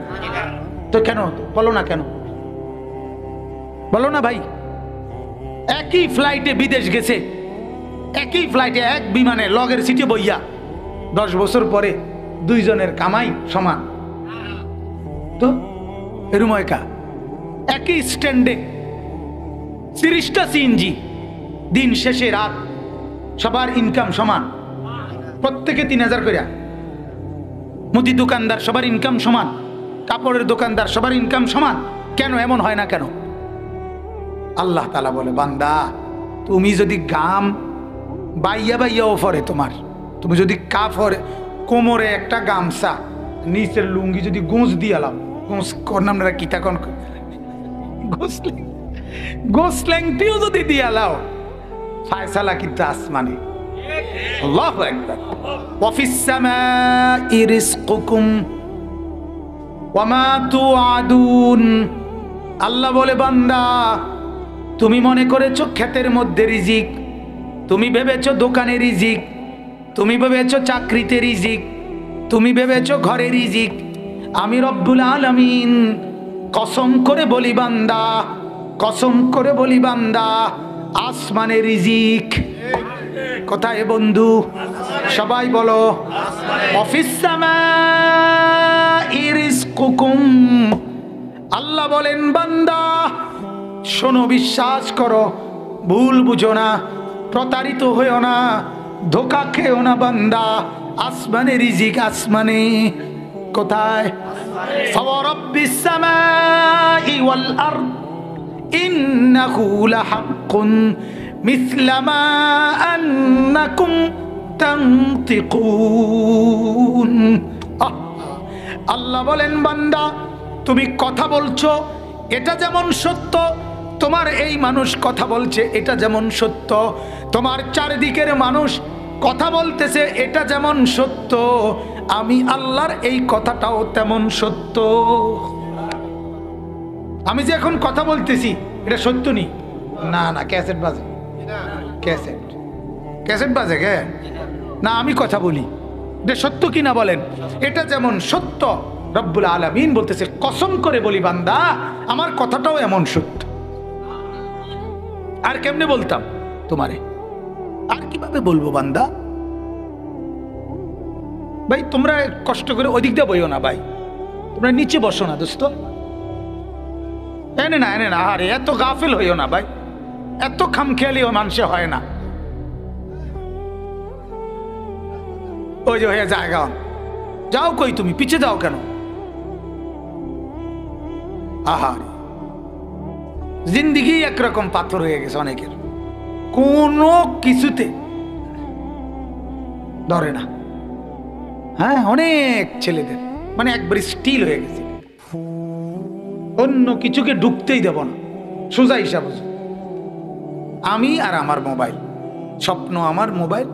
তো কেন বলো না কেন? বলো না ভাই। একই ফ্লাইটে বিদেশ গেছে, একই ফ্লাইটে এক বিমানে লগের সিটে বইয়া 10 বছর পরে দুইজনের কামাই সমান। তো এরুময়কা একই স্ট্যান্ডে 30টা সিএনজি, দিন শেষে রাত সবার ইনকাম সমান, প্রত্যেকে 3000 করে। মুদি দোকানদার সবার ইনকাম সমান, কাপড়ের দোকানদার সবার ইনকাম সমান। কেন এমন হয় না কেন? আল্লাহ তাআলা বলে, বান্দা তুমি যদি গাম বাইয়া বাইয়া ওফরে, তোমার তুমি যদি কাফরে কোমরে একটা গামছা নিচের লুঙ্গি যদি গোঁজ দিয়ালাম, গোঁজ করলাম না কি তখন, গোসল্যাংটিও যদি দিয়ালাও, ফায়সালা কিন্তু আসমানে। আল্লাহু আকবার। ওয়াফিস সামাই রিজকুকুম ওয়া মা তুআদুন। আল্লাহ বলে, বান্দা তুমি মনে করেছো ক্ষেতের মধ্যে রিজিক, তুমি ভেবেছো দোকানে রিজিক, তুমি ভেবেছো চাকরিতে রিজিক, তুমি ভেবেছো ঘরে রিজিক। আমি রব্বুল আলামিন কসম করে বলি বান্দা, কসম করে বলি বান্দা, আসমানে রিজিক। কোথায় বন্ধু? সবাই বলো, অফিস সামাই রিজকুকুম। আল্লাহ বলেন, বান্দা শোনো, বিশ্বাস করো, ভুল বুঝো না, প্রতারিত হইও না, ধোকা খেও না বান্দা। আসমানে রিজিক, আসমানে। কোথায়? ফাওয়ারাব্বিস সামাই ওয়াল আরদ ইন্নাহু লাহাক্কুন মিসলা মা আন্নাকুম তানতিকুন। আল্লাহ বলেন, বান্দা তুমি কথা বলছো, এটা যেমন সত্য, তোমার এই মানুষ কথা বলছে এটা যেমন সত্য, তোমার চারিদিকের মানুষ কথা বলতেছে এটা যেমন সত্য, আমি আল্লাহর এই কথাটাও তেমন সত্য। আমি যে এখন কথা বলতেছি এটা সত্য নি? না না, ক্যাসেট বাজে, ক্যাসেট ক্যাসেট বাজে কে না, আমি কথা বলি, এটা সত্য কিনা বলেন? এটা যেমন সত্য, রব্বুল আলামিন বলতেছে কসম করে বলি বান্দা আমার কথাটাও এমন সত্য। আর কেমনে বলতাম তোমারে? আর কিভাবে বলবো বান্দা? ভাই তোমরা কষ্ট করে ওদিক দিয়ে বইও না ভাই, তোমরা নিচে বসো না দোস্ত, এনে না এনে না। আরে এত গাফিল হইও না ভাই, এত খামখেয়ালি মানুষে হয় না। ওই যে হয়ে জায়গা যাও, কই তুমি পিছে যাও কেন? আহার জিন্দিগি একরকম পাথর হয়ে গেছে অনেকের, কোনো কিছুতে ধরে না। হ্যাঁ, অনেক ছেলেদের মানে একবার স্টিল হয়ে গেছে, অন্য কিছুকে ঢুকতেই দেব না, সোজা হিসাব। আমি আর আমার মোবাইল, স্বপ্ন আমার মোবাইল,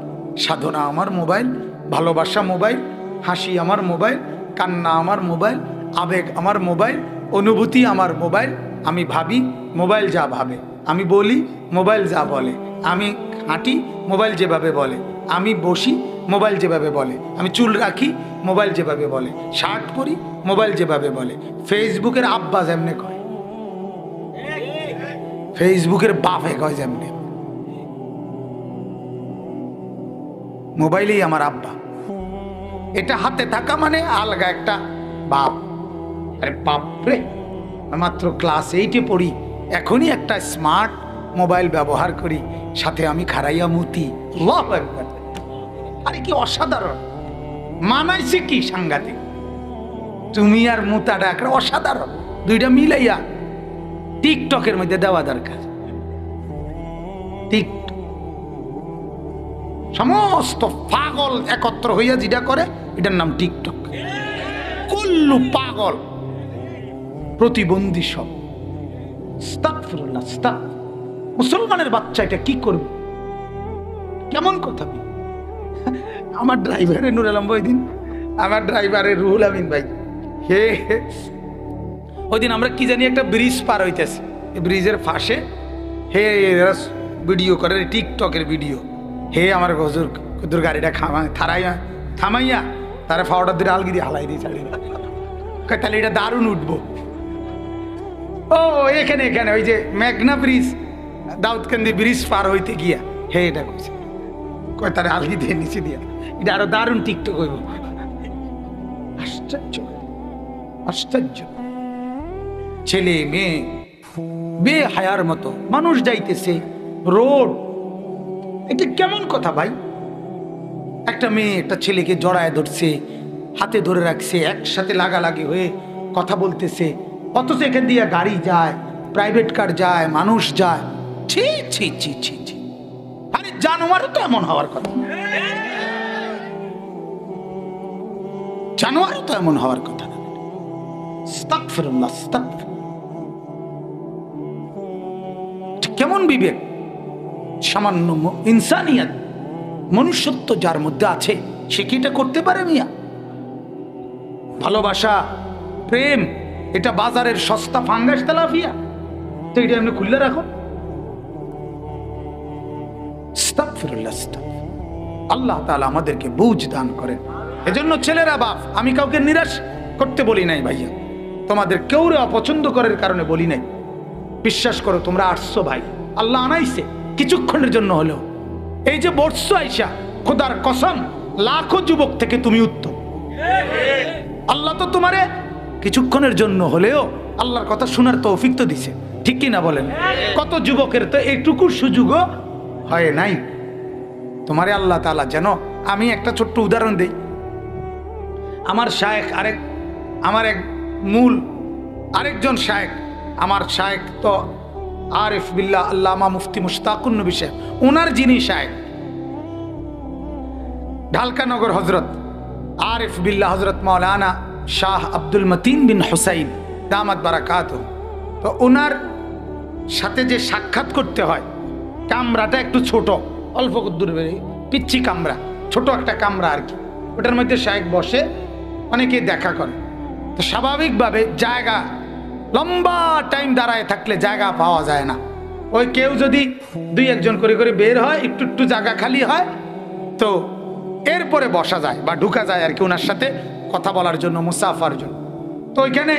সাধনা আমার মোবাইল, ভালোবাসা মোবাইল, হাসি আমার মোবাইল, কান্না আমার মোবাইল, আবেগ আমার মোবাইল, অনুভূতি আমার মোবাইল। আমি ভাবি, মোবাইল যা ভাবে, আমি বলি, মোবাইল যা বলে, আমি হাঁটি, মোবাইল যেভাবে বলে, আমি বসি, মোবাইল যেভাবে বলে, আমি চুল রাখি, মোবাইল যেভাবে বলে, শার্ট পরি, মোবাইল যেভাবে বলে। ফেসবুকের আব্বা যেমনে কয়, ফেসবুকের বাপে কয় যেমনে, মোবাইলেই আমার আব্বা। এটা হাতে থাকা মানে আলগা একটা বাপ। আরে বাপরে, মাত্র ক্লাস 8-এ পড়ি, এখনই একটা স্মার্ট মোবাইল ব্যবহার করি, সাথে আমি খারাইয়া মুতি। আল্লাহু আকবার। আরে কি অসাধারণ, মানাইছে কি সাংঘাতিক। তুমি আর মুতাটা একটা অসাধারণ, দুইটা মিলাইয়া টিকটকের মধ্যে দেওয়া দরকার। টিকটক সমস্ত পাগল একত্র হইয়া যেটা করে, এটার নাম টিকটক। কুল্লু পাগল, প্রতিবন্ধী সব। আস্তাগফিরুল্লাহ, মুসলমানের বাচ্চা এটা কি করবে? কেমন কথা? আমার ড্রাইভারের নুর আলম ওই দিন, আমার ড্রাইভারের রুহুল আমিন ভাই, হে ওই দিন আমরা কি জানি একটা ব্রিজ পার হইতেছি, ব্রিজের পাশে হে ভিডিও করে, টিকটকের ভিডিও। হে আমার হুজুর গাড়িটা থামাইয়া তারা ফাওয়াটার দিয়ে আলগি দিয়ে হালাই দিয়ে ছাড়িয়ে, তাহলে এটা দারুণ উঠবো। ও এখানে এখানে ওই যে মেঘনা ব্রিজ, দাউদকান্দি ব্রিজ পার হইতে গিয়া হে এটা করছে, কয় তারা আলগি দিয়ে নিচে দিয়া, এটা আরো দারুণ টিকটক হইব। আশ্চর্য, আশ্চর্য। ছেলে মেয়ে বেহায়ার মতো মানুষ যাইতেছে রোড, এটা কেমন কথা ভাই? একটা মেয়ে একটা ছেলেকে জড়ায় ধরছে, হাতে ধরে রাখছে, একসাথে লাগালাগি হয়ে কথা বলতেছে, অথচ এখান দিয়ে গাড়ি যায়, প্রাইভেট কার যায়, মানুষ যায়। ছি ছি ছি ছি ছি। আরে জানোয়ারও তো এমন হওয়ার কথা, জানোয়ারও তো এমন হওয়ার কথা না। আস্তাগফিরুল্লাহ, আস্তাগফিরুল্লাহ। কেমন বিবেক, সামান্য ইনসানিয়াত, মনুষ্যত্ব যার মধ্যে আছে সে কি এটা করতে পারে? মিয়া, ভালোবাসা, প্রেম, এটা বাজারের সস্তা ফাঙ্গাস তেলাপিয়া, তো এটা এমনি খুলে রাখো। আস্তাগফিরুল্লাহ, আস্তাগফিরুল্লাহ। আল্লাহ তাআলা আমাদেরকে বুঝ দান করেন। এজন্য ছেলেরা বাপ, আমি কাউকে নিরাশ করতে বলি নাই ভাইয়া, তোমাদের কেউরে অপছন্দ করার কারণে বলি নাই। বিশ্বাস করো, তোমরা আসছো ভাই, আল্লাহ আনাইছে কিছুক্ষণের জন্য হলেও। এই যে বসছো আইসা, খোদার কসম লাখো যুবক থেকে তুমি উত্তম। আল্লাহ তো তোমারে কিছুক্ষণের জন্য হলেও আল্লাহর কথা শোনার তৌফিক তো দিছে, ঠিক কি না বলেন? কত যুবকের তো এইটুকু সুযোগও হয় নাই। তোমারে আল্লাহ তাআলা যেন, আমি একটা ছোট্ট উদাহরণ দেই। আমার শায়েখ আমার এক মূল আরেকজন শায়েখ, আমার শায়েখ তো আরিফ বিল্লাহ আল্লামা মুফতি মুশতাকুন নবী সাহেব, ওনার যিনি শায়েখ ঢালকানগর হজরত আরিফ বিল্লাহ হজরত মাওলানা শাহ আব্দুল মতিন বিন হুসাইন দামাত বারাকাতুহু। তো ওনার সাথে যে সাক্ষাৎ করতে হয়, কামরাটা একটু ছোট, অল্প দূর পিচ্ছি কামরা, ছোট একটা কামরা আর কি, ওটার মধ্যে শায়েখ বসে, অনেকে দেখা করে। তো স্বাভাবিকভাবে জায়গা, লম্বা টাইম দাঁড়ায় থাকলে জায়গা পাওয়া যায় না। ওই কেউ যদি 2-1 করে করে বের হয়, একটু একটু জায়গা খালি হয়, তো এরপরে বসা যায় বা ঢুকা যায় আর কি, ওনার সাথে কথা বলার জন্য, মুসাফার জন্য। তো ওইখানে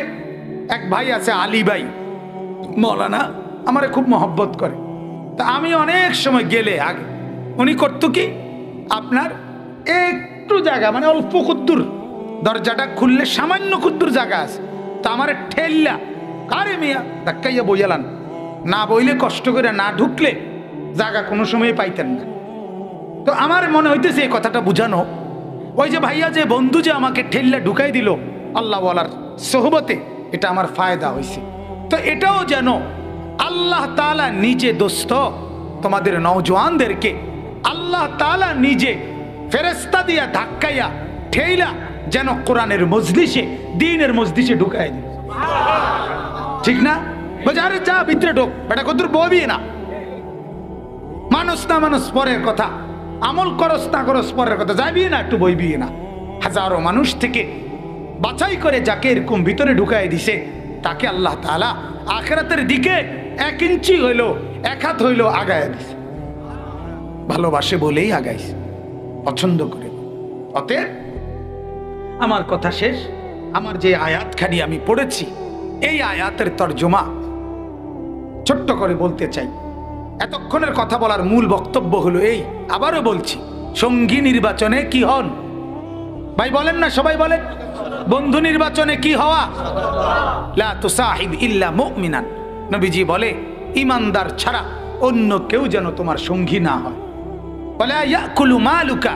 এক ভাই আছে, আলী ভাই মৌলানা, আমারে খুব মহব্বত করে। তা আমি অনেক সময় গেলে আগে উনি করতো কি, আপনার একটু জায়গা মানে অল্প কুদ্দুর, দরজাটা খুললে সামান্য কুদ্দুর জায়গা আছে, তা আমার ঠেললা, আরে মিয়া ধাক্কাইয়া বইয়ালান, না বইলে কষ্ট করে না ঢুকলে জায়গা কোনো সময় পাইতেন না। তো আমার মনে হইতেছে এই কথাটা বুঝানো, ওই যে ভাইয়া যে বন্ধু যে আমাকে ঠেললা ঢুকাই দিল আল্লাহ ওয়ালার সোহবতে, এটা আমার ফায়দা হয়েছে। তো এটাও যেন আল্লাহ তাআলা নিজে, দোস্ত তোমাদের নওজওয়ানদেরকে আল্লাহ তাআলা নিজে ফেরেশতা দিয়া ধাক্কাইয়া ঠেইলা যেন কোরআনের মজলিসে, দ্বীনের মজলিসে ঢুকাই দিল, ঠিক না? বাজারে যা ভিতরে ঢোক, বেটা কত ববি না, মানুষ না মানুষ পরের কথা, আমল করস না করস পরের কথা, যাবি না একটু বইবি না। হাজারো মানুষ থেকে বাছাই করে যাকে এরকম ভিতরে ঢুকাই দিছে, তাকে আল্লাহ তাআলা আখিরাতের দিকে 1 ইঞ্চি হইলো, 1 হাত হইলো আগায় দিছে। ভালোবাসে বলেই আগাইছে, পছন্দ করে। অতএব আমার কথা শেষ। আমার যে আয়াতখানি আমি পড়েছি, এই আয়াতের তরজমা ছোট্ট করে বলতে চাই। এতক্ষণের কথা বলার মূল বক্তব্য হলো এই, আবারও বলছি, সঙ্গী নির্বাচনে কি হন? ভাই বলেন না, সবাই বলেন। বন্ধু নির্বাচনে কি হওয়া? লা তুসাহিব ইল্লা মুমিনান। নবীজি বলে, ইমানদার ছাড়া অন্য কেউ যেন তোমার সঙ্গী না হয়। ওয়ালা ইয়াকুলু মালুকা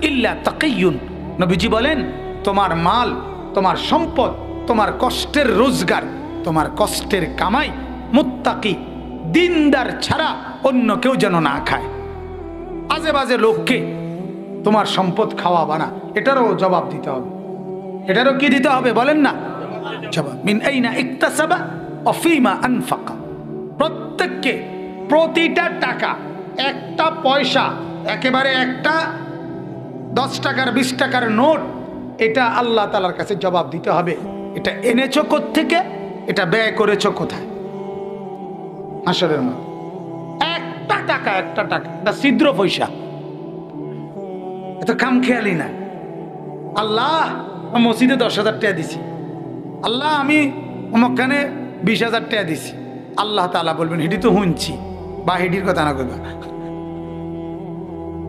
ইল্লা তাকিয়ুন। নবীজি বলেন, তোমার মাল, তোমার সম্পদ, তোমার কষ্টের রোজগার, তোমার কষ্টের কামাই মুত্তাকি দিনদার ছাড়া অন্য কেউ যেন না খায়। আজে বাজে লোককে তোমার সম্পদ খাওয়াবা না, এটারও জবাব দিতে হবে। এটারও কি দিতে হবে বলেন না? জবাব। মিন আইনা ইকতাসাবা ওয়া ফিমা আনফাকা। প্রত্যেককে প্রতিটা টাকা, একটা পয়সা, একেবারে একটা 10 টাকার 20 টাকার নোট, এটা আল্লাহ তাআলার কাছে জবাব দিতে হবে। এটা এনেছো কোত্থেকে, এটা ব্যয় করেছো কোথায়। হাসরের মাঠ একটা টাকা, একটা টাকা, এটা ছিদ্র পয়সা, এত খামখেয়ালি না। আল্লাহ মসজিদে 10,000 টাকা দিছি, আল্লাহ আমি অমুকখানে 20,000 টাকা দিছি। আল্লাহ তাআলা বলবেন, হিডি তো শুনছি, বা হিডির কথা না কইবা।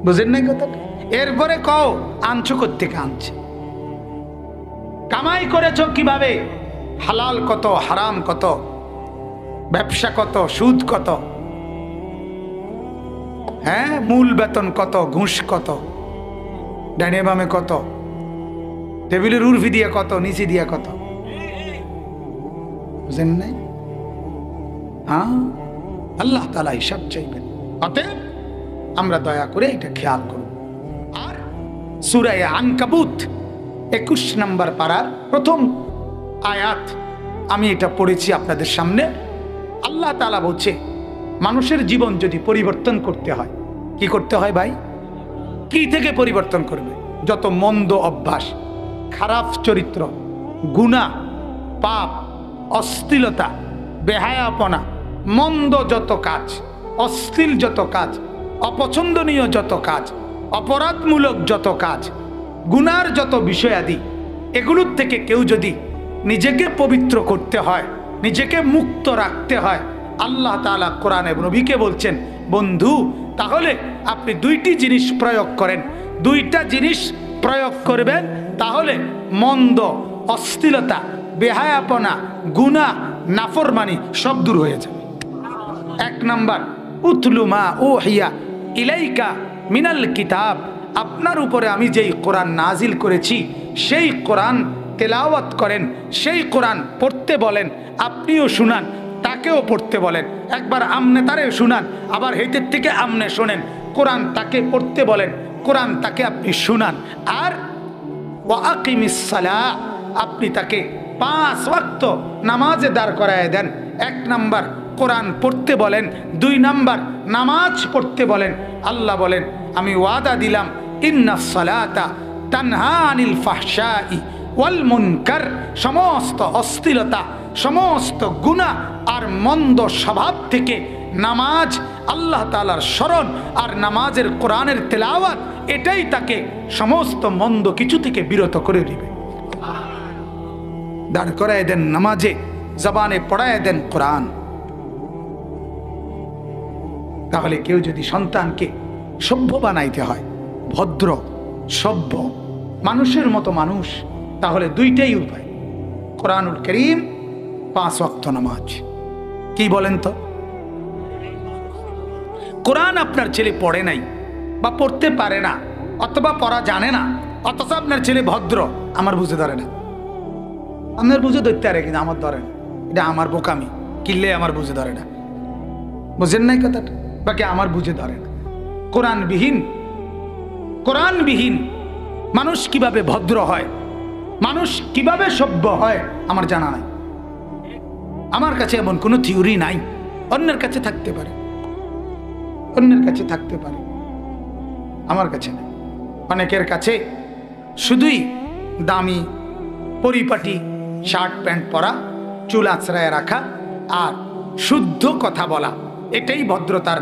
বুঝেন নাই কথাটা? এরপরে কও আনছো কোত্থেকে আনছে, কামাই করেছো কিভাবে, হালাল কত, হারাম কত, ব্যবসা কত, সুদ কত, হ্যাঁ মূল বেতন কত, ঘুষ কত, ডাইনে বামে কত, টেবিলের উর্ফি দিয়ে কত, নিচে দিয়ে কত। বুঝেন নাই? হ্যাঁ, আল্লাহ তাআলা হিসাব চাইবেন। অতএব আমরা দয়া করে এটা খেয়াল করব। আর সূরা আনকাবুত 21 নম্বর পারার প্রথম আয়াত আমি এটা পড়েছি আপনাদের সামনে। আল্লাহ তাআলা বলছে, মানুষের জীবন যদি পরিবর্তন করতে হয়, কি করতে হয় ভাই? কি থেকে পরিবর্তন করবে? যত মন্দ অভ্যাস, খারাপ চরিত্র, গুনাহ, পাপ, অশ্লীলতা, বেহায়াপনা, মন্দ যত কাজ, অশ্লীল যত কাজ, অপছন্দনীয় যত কাজ, অপরাধমূলক যত কাজ, গুনার যত বিষয়াদি, এগুলোর থেকে কেউ যদি নিজেকে পবিত্র করতে হয়, নিজেকে মুক্ত রাখতে হয়, আল্লাহ তাআলা কোরআনে নবীকে বলছেন, বন্ধু তাহলে আপনি 2টি জিনিস প্রয়োগ করেন। 2টা জিনিস প্রয়োগ করবেন, তাহলে মন্দ, অশ্লীলতা, বেহায়াপনা, গুনাহ, নাফরমানি সব দূর হয়ে যাবে। 1 নাম্বার, উতলু মা উহিয়া ইলাইকা মিনাল কিতাব। আপনার উপরে আমি যেই কোরআন নাজিল করেছি সেই কোরআন তেলাওয়াত করেন, সেই কোরআন পড়তে বলেন, আপনিও শুনান, তাকেও পড়তে বলেন। একবার আমনে তারেও শুনান, আবার হেতের থেকে আমনে শোনেন। কোরআন তাকে পড়তে বলেন, কোরআন তাকে আপনি শুনান। আর ওয়া আকিমিস সালাহ, আপনি তাকে 5 ওয়াক্ত নামাজে দাঁড় করায় দেন। 1 নাম্বার কোরআন পড়তে বলেন, 2 নাম্বার নামাজ পড়তে বলেন। আল্লাহ বলেন, আমি ওয়াদা দিলাম, ইন্নাস সালাতা তানহা আনিল ফাহশাই ওয়াল মুনকার, সমস্ত অশ্লীলতা, সমস্ত গুনাহ আর মন্দ স্বভাব থেকে নামাজ, আল্লাহ তাআলার স্মরণ আর নামাজের কোরআনের তেলাওয়াত, এটাই তাকে সমস্ত মন্দ কিছু থেকে বিরত করে দিবে। দাঁড় করায় দেন নামাজে, জবানে পড়ায় দেন কোরআন। তাহলে কেউ যদি সন্তানকে সভ্য বানাইতে হয়, ভদ্র, সভ্য, মানুষের মতো মানুষ, তাহলে 2টাই উপায়, কোরআনুল কারীম, 5 ওয়াক্ত নামাজ। কি বলেন তো? কোরআন আপনার ছেলে পড়ে নাই বা পড়তে পারে না, অথবা পড়া জানে না, অথচ আপনার ছেলে ভদ্র, আমার বুঝে ধরে না। আপনার বুঝে ধরতে পারে, কিন্তু আমার ধরে না। এটা আমার বোকামি, কিনলে আমার বুঝে ধরে না। বুঝেন নাই কথাটা? বাকি আমার বুঝে ধরে না। কোরআনবিহীন মানুষ কিভাবে ভদ্র হয়, মানুষ কিভাবে সভ্য হয়, আমার জানা নাই। আমার কাছে এমন কোনো থিওরি নাই, অন্যের কাছে থাকতে পারে। অন্যের কাছে থাকতে পারে, আমার কাছে না। অনেকের কাছে শুধুই দামি পরিপাটি শার্ট প্যান্ট পরা, চুল আঁচড়ায় রাখা আর শুদ্ধ কথা বলা, এটাই ভদ্রতার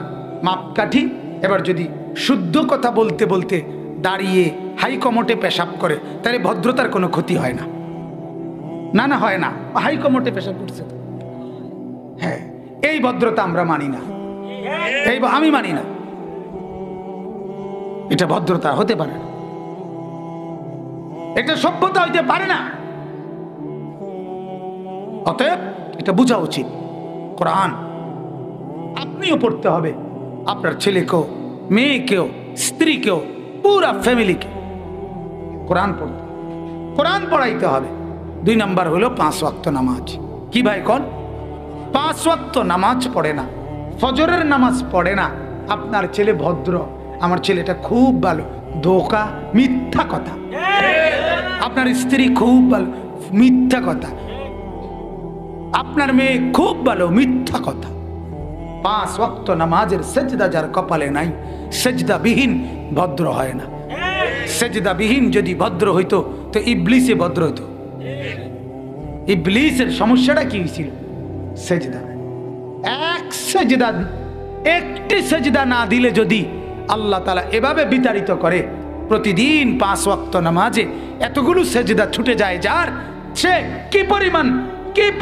মাপকাঠি। এবার যদি শুদ্ধ কথা বলতে বলতে দাঁড়িয়ে হাই কমোটে পেশাব করে, তাহলে ভদ্রতার কোনো ক্ষতি হয় না। না না, হয় না, হাই কমোটে পেশাব করছে। হ্যাঁ, এই ভদ্রতা আমরা মানি না, এই আমি মানি না। এটা ভদ্রতা হতে পারে না, এটা সভ্যতা হইতে পারে না। অতএব এটা বোঝা উচিত। কোরআন আপনিও পড়তে হবে, আপনার ছেলেকেও, মেয়েকেও, স্ত্রীকেও, পুরা ফ্যামিলিকে কোরআন পড়তে, কোরআন পড়াইতে হবে। 2 নাম্বার হলো 5 ওয়াক্ত নামাজ। কি ভাই কোন 5 ওয়াক্ত নামাজ পড়ে না, ফজরের নামাজ পড়ে না, আপনার ছেলে ভদ্র, আমার ছেলেটা খুব ভালো, ধোঁকা, মিথ্যা কথা। আপনার স্ত্রী খুব ভালো, মিথ্যা কথা। আপনার মেয়ে খুব ভালো, মিথ্যা কথা। 5 ওয়াক্ত নামাজের সেজদা যার কপালে নাই, সেজদা বিহীন ভদ্র হয় না। সেজদা বিহীন যদি ভদ্র হইতো তো ইবলিসে ভদ্র হতো। ইবলিসের সমস্যাটা কি হয়েছিল? সেজদা। একটি সেজদা না দিলে যদি আল্লাহ তাআলা এভাবে বিতাড়িত করে, প্রতিদিন 5 ওয়াক্ত নামাজে এতগুলো সেজদা ছুটে যায় যার, সে কি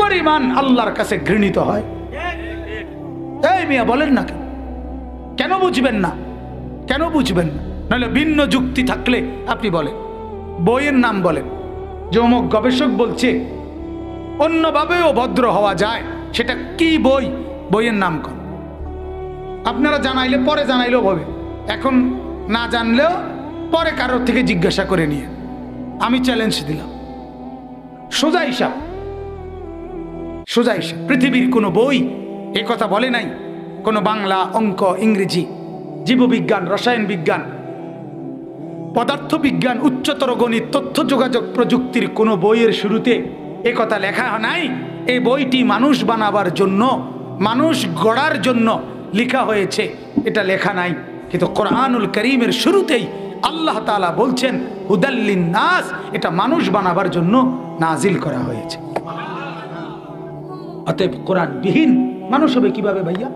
পরিমাণ আল্লাহর কাছে ঘৃণিত হয়। এই মিয়া বলেন না, কেন বুঝবেন না? কেন বুঝবেন না? নাহলে ভিন্ন যুক্তি থাকলে আপনি বলেন, বইয়ের নাম বলেন, যে অমুক গবেষক বলছে অন্যভাবেও ভদ্র হওয়া যায়, সেটা কি বই? বইয়ের নাম কর। আপনারা জানাইলে পরে জানাইলেও হবে, এখন না জানলেও পরে কারোর থেকে জিজ্ঞাসা করে নিয়ে। আমি চ্যালেঞ্জ দিলাম, সোজা হিসাব, সোজা হিসাব। পৃথিবীর কোনো বই এ কথা বলে নাই। কোনো বাংলা, অঙ্ক, ইংরেজি, জীববিজ্ঞান, রসায়ন বিজ্ঞান, পদার্থবিজ্ঞান, উচ্চতর গণিত, তথ্য যোগাযোগ প্রযুক্তির কোনো বইয়ের শুরুতে এ কথা লেখা নাই এই বইটি মানুষ বানাবার জন্য, মানুষ গড়ার জন্য লেখা হয়েছে, এটা লেখা নাই। কিন্তু কোরআনুল কারীমের শুরুতেই আল্লাহ তাআলা বলছেন হুদাল্লিন নাস, এটা মানুষ বানাবার জন্য নাজিল করা হয়েছে। অতএব কোরআন বিহীন মানুষ হবে কিভাবে ভাইয়া?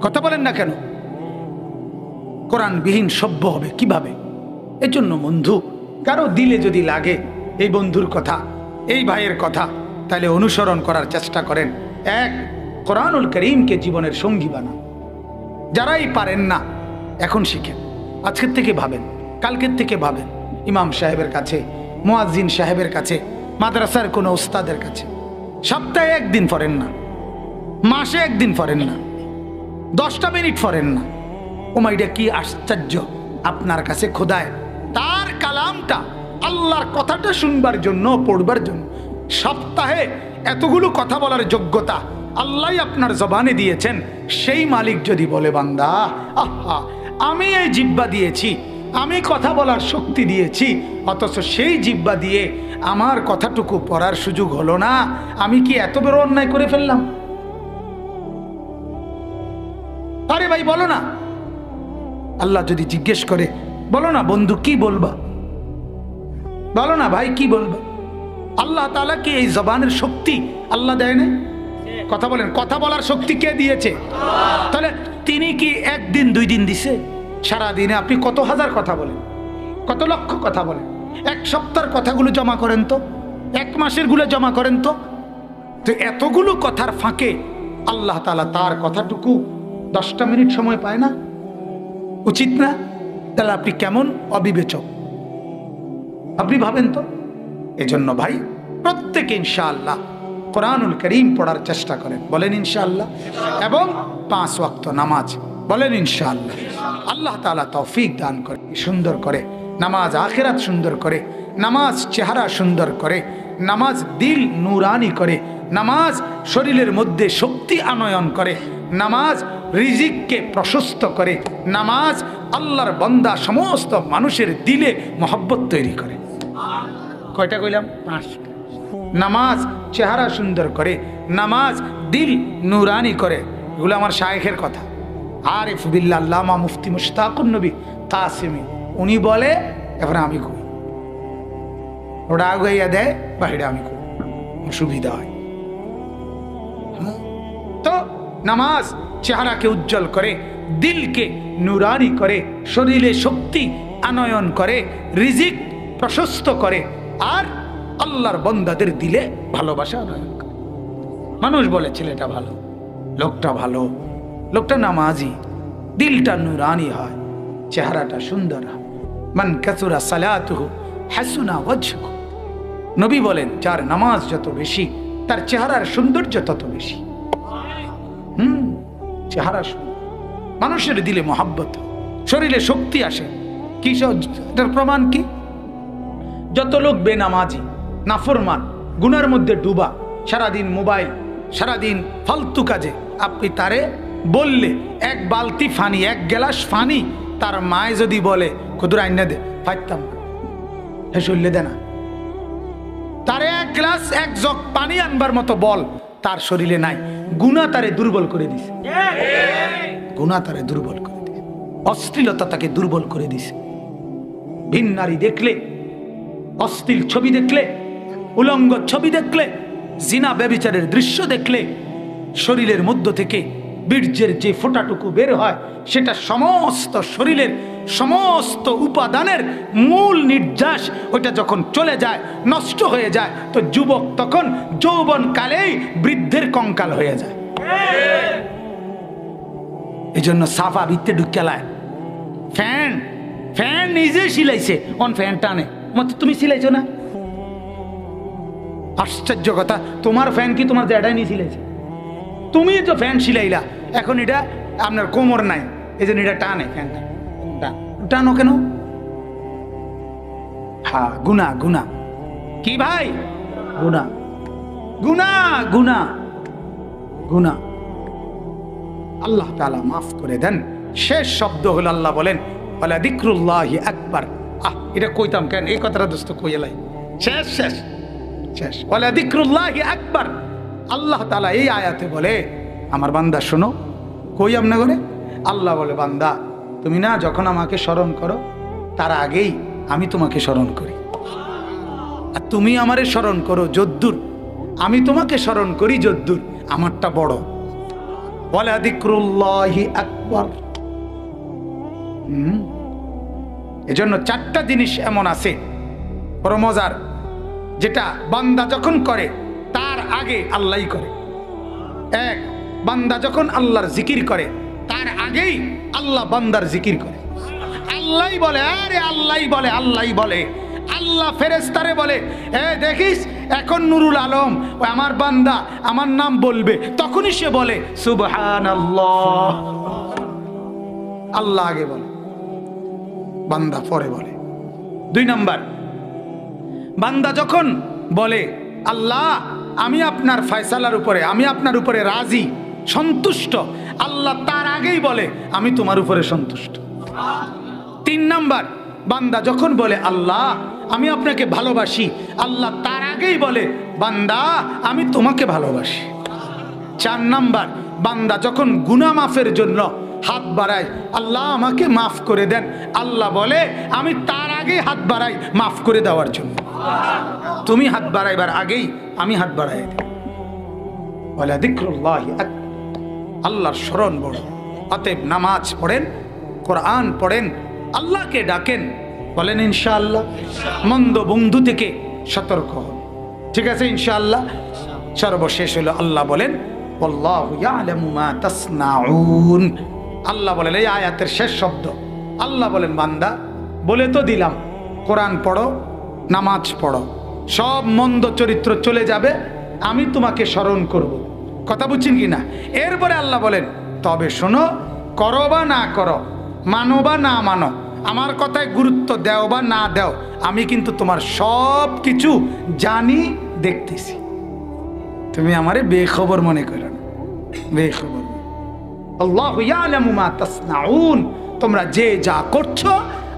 কথা বলেন না কেন? কোরআন বিহীন সভ্য হবে কিভাবে? এজন্য বন্ধু, কারো দিলে যদি লাগে এই বন্ধুর কথা, এই ভাইয়ের কথা, তাহলে অনুসরণ করার চেষ্টা করেন। এক, কোরআনুল কারীমকে জীবনের সঙ্গী বানান। যারাই পারেন না এখন শিখেন, আজকের থেকে ভাবেন, কালকের থেকে ভাবেন, ইমাম সাহেবের কাছে, মুয়াজ্জিন সাহেবের কাছে, মাদ্রাসার কোনো উস্তাদের কাছে। সপ্তাহে 1 দিন পড়েন না, মাসে 1 দিন পড়েন না, 10টা মিনিট পড়েন না। ওমাইটা কি আশ্চর্য! আপনার কাছে খোদায় তার কালামটা, আল্লাহর কথাটা শুনবার জন্য, পড়বার জন্য সপ্তাহে এতগুলো কথা বলার যোগ্যতা আল্লাহ আপনার জবানে দিয়েছেন। সেই মালিক যদি বলে, বান্দা আহা, আমি এই জিহ্বা দিয়েছি, আমি কথা বলার শক্তি দিয়েছি, অথচ সেই জিহ্বা দিয়ে আমার কথাটুকু পড়ার সুযোগ হলো না, আমি কি এত বড় অন্যায় করে ফেললাম? আরে ভাই বলো না, আল্লাহ যদি জিজ্ঞেস করে, বলো না বন্ধু কি বলবা, বলো না ভাই কি বলবা? আল্লাহ তাআলা কি এই জবানের শক্তি আল্লাহ দেয় না? কথা বলেন, কথা বলার শক্তি কে দিয়েছে? তাহলে তিনি কি 1 দিন 2 দিন দিছে? সারাদিনে আপনি কত হাজার কথা বলেন, কত লক্ষ কথা বলেন। 1 সপ্তাহের কথাগুলো জমা করেন তো, 1 মাসের গুলো জমা করেন তো। তো এতগুলো কথার ফাঁকে আল্লাহ তাআলা তার কথাটুকু 10টা মিনিট সময় পায় না? উচিত না? তাহলে আপনি কেমন অবিবেচক আপনি ভাবেন তো। এজন্য ভাই প্রত্যেকে ইনশাআল্লাহ কোরআনুল কারীম পড়ার চেষ্টা করেন, বলেন ইনশাআল্লাহ। এবং 5 ওয়াক্ত নামাজ, বলেন ইনশাআল্লাহ। আল্লাহ তাআলা তৌফিক দান করে, সুন্দর করে নামাজ আখিরাত সুন্দর করে, নামাজ চেহারা সুন্দর করে, নামাজ দিল নূরানি করে, নামাজ শরীরের মধ্যে শক্তি আনয়ন করে, নামাজ রিজিককে প্রশস্ত করে, নামাজ আল্লাহর বান্দা সমস্ত মানুষের দিলে মহব্বত তৈরি করে। কয়টা কইলাম? 5টা। নামাজ চেহারা সুন্দর করে, নামাজ দিল নূরানি করে। এগুলো আমার শায়েখের কথা, আরিফ বিল্লাহ আল্লামা মুফতি মুশতাকুন নবী কাসিমি উনি বলে, এবারে আমি কই, ওটা আগাইয়া দেয় বাহিরে আমি কই, সুবিধা হয়। তো নামাজ চেহারাকে উজ্জ্বল করে, দিলকে নুরানি করে, শরীরে শক্তি আনয়ন করে, রিজিক প্রশস্ত করে, আর আল্লাহর বান্দাদের দিলে ভালোবাসা আনয়ন করে। মানুষ বলে ছেলেটা ভালো, লোকটা ভালো, লোকটা নামাজি, দিলটা নুরানি হয়, চেহারাটা সুন্দর হয়। মান কাসুরা সালাতুহু হাসুনা ওয়াজহুহু, নবী বলেন যার নামাজ যত বেশি তার চেহারার সৌন্দর্য তত বেশি। চেহারা সুন্দর, মানুষের দিলে মহাব্বত, শরীরে শক্তি আসে। কি এটার প্রমাণ কি? যত লোক বেনামাজি, নাফরমান, গুনার মধ্যে ডুবা, সারাদিন মোবাইল, সারাদিন ফালতু কাজে, আপনি তারে বললে এক বালতি ফানি, এক গ্লাস ফানি তার মায় যদি বলে খুদুর আইনা দে, পাইতাম হে শরীরে দে না, তারে এক গ্লাস এক জগ পানি আনবার মতো বল তার শরীরে নাই। গুনাহ তারে দুর্বল করে দিছে, গুনাহ তারে দুর্বল করে দিছে, অশ্লীলতা তাকে দুর্বল করে দিছে। ভিন নারী দেখলে, অশ্লীল ছবি দেখলে, উলঙ্গ ছবি দেখলে, জিনা ব্যভিচারের দৃশ্য দেখলে শরীরের মধ্য থেকে বীর্যের যে ফোঁটাটুকু বের হয় সেটা সমস্ত শরীরের সমস্ত উপাদানের মূল নির্যাস, ওইটা যখন চলে যায়, নষ্ট হয়ে যায়, তো যুবক তখন যৌবন কালেই বৃদ্ধের কঙ্কাল হয়ে যায়। এই জন্য সাফা ভিত্তে ঢুকেলায় ফ্যান, ফ্যান নিজে সিলাইছে, অন ফ্যান টানে, তুমি সিলাইছো না? আশ্চর্য কথা, তোমার ফ্যান কি তোমার জ্যাঠাই নিয়ে সিলাইছে? তুমি তো ফ্যান সিলাইলা, এখন এটা আপনার কোমর নাই, এই জন্য এটা টানে, ফ্যানটা টানো কেন? হ্যাঁ, গুনা, গুনা কি ভাই? গুনা, গুনা, গুনা, গুনা। আল্লাহ তাআলা মাফ করে দেন। শেষ শব্দ হলো আল্লাহ বলেন ওয়ালা যিকরুল্লাহি আকবার। এটা কইতাম কেন, এই কথাটা দোস্ত কইলাই, শেষ শেষ শেষ। ওয়ালা যিকরুল্লাহি আকবার। আল্লাহ তাআলা এই আয়াতে বলে আমার বান্দা শোনো, কই আমনে করে আল্লাহ বলে বান্দা তুমি না যখন আমাকে স্মরণ করো তার আগেই আমি তোমাকে স্মরণ করি, আর তুমি আমারে স্মরণ করো যদ্দুর আমি তোমাকে স্মরণ করি যদ্দুর আমারটা বড়। ওয়ালা যিকরুল্লাহি আকবার। এজন্য চারটা জিনিস এমন আছে বড় মজার, যেটা বান্দা যখন করে তার আগে আল্লাহই করে। এক, বান্দা যখন আল্লাহর জিকির করে তার আগেই আল্লাহ বান্দার জিকির করে। আল্লাহই বলে, আরে আল্লাহই বলে, আল্লাহই বলে, আল্লাহ ফেরেশতারে বলে এ দেখিস এখন নুরুল আলম ও আমার বান্দা আমার নাম বলবে, তখনই সে বলে সুবহানাল্লাহ। আল্লাহ আগে বলে, বান্দা পরে বলে। দুই নাম্বার, বান্দা যখন বলে আল্লাহ আমি আপনার ফয়সালার উপরে, আমি আপনার উপরে রাজি, সন্তুষ্ট, আল্লাহ তার আগেই বলে আমি তোমার উপরে সন্তুষ্ট। তিন নাম্বার, বান্দা যখন বলে আল্লাহ আমি আপনাকে ভালোবাসি, আল্লাহ তার আগেই বলে বান্দা আমি তোমাকে ভালোবাসি। চার নাম্বার, বান্দা যখন গুনাহ মাফের জন্য হাত বাড়ায় আল্লাহ আমাকে মাফ করে দেন, আল্লাহ বলে আমি তার আগে হাত বাড়াই মাফ করে দেওয়ার জন্য। তুমি হাত বাড়াইবার আগেই আমি হাত বাড়াই দেব। ওয়ালা যিকরুল্লাহি আকবার। আল্লাহর স্মরণ বড়। অতএব নামাজ পড়েন, কোরআন পড়েন, আল্লাহকে ডাকেন, বলেন ইনশাআল্লাহ। মন্দ বন্ধু থেকে সতর্ক হন, ঠিক আছে ইনশাআল্লাহ। সর্বশেষ হলো আল্লাহ বলেন আল্লাহু ইয়ালামু মা তাসনাউন। আল্লাহ বলেন, এই আয়াতের শেষ শব্দ আল্লাহ বলেন বান্দা বলে তো দিলাম কোরআন পড়ো, নামাজ পড়ো, সব মন্দ চরিত্র চলে যাবে, আমি তোমাকে স্মরণ করব। কথা বুঝছেন কি না? এরপরে আল্লাহ বলেন তবে শোনো, করো বা না করো, মানো বা না মানো, আমার কথায় গুরুত্ব দাও বা না দাও, আমি কিন্তু তোমার সব কিছু জানি, দেখতেছি। তুমি আমারে বেখবর মনে করো না, বেখবর। আল্লাহু ইয়ালামু মা তাসনাউন। তোমরা যে যা করছো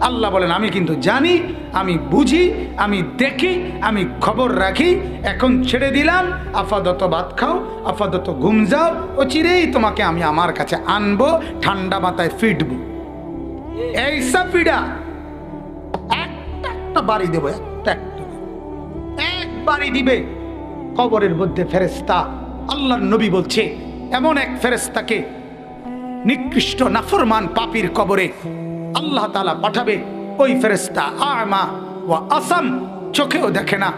আল্লাহ বলেন আমি কিন্তু জানি, আমি বুঝি, আমি দেখি, আমি খবর রাখি। এখন ছেড়ে দিলাম, আপাতত ভাত খাও, আপাতত ঘুম যাও, ও চিরেই তোমাকে আমি আমার কাছে আনবো, ঠান্ডা মাথায় ফিটবো। এইসব ফিডা একটা একটা বাড়ি দেবো, একটা একটা এক বাড়ি দিবে কবরের মধ্যে ফেরেশতা। আল্লাহর নবী বলছে এমন এক ফেরেশতাকে নিকৃষ্ট নাফরমান পাপীর কবরে আল্লাহ তাআলা পাঠাবে। ওই ফেরেশতা আমা ওয়া আসাম, চোখেও দেখে না,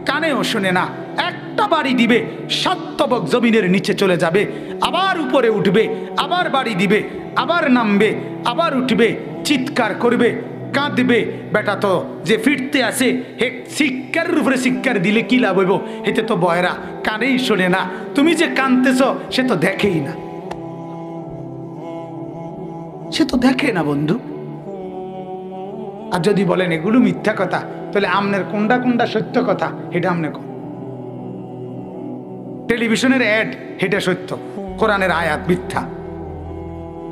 কানেও শুনে না। একটা বাড়ি দিবে, 7 তবক জমিনের নিচে চলে যাবে, আবার উপরে উঠবে, আবার বাড়ি দিবে, আবার নামবে, আবার উঠবে, চিৎকার করবে, কাঁদবে। বেটা তো যে ফিরতে আসে হে শিক্ষার উপরে শিক্ষার দিলে কি লাভ হইব? এতে তো বয়রা কানেই শোনে না। তুমি যে কাঁদতেছ সে তো দেখেই না, সে তো দেখে না বন্ধু। আর যদি বলেন এগুলো মিথ্যা কথা, তাহলে আমনের কোনটা কোনটা সত্য কথা এটা আমনে কোন? টেলিভিশনের অ্যাড এটা সত্য, কোরআনের আয়াত মিথ্যা।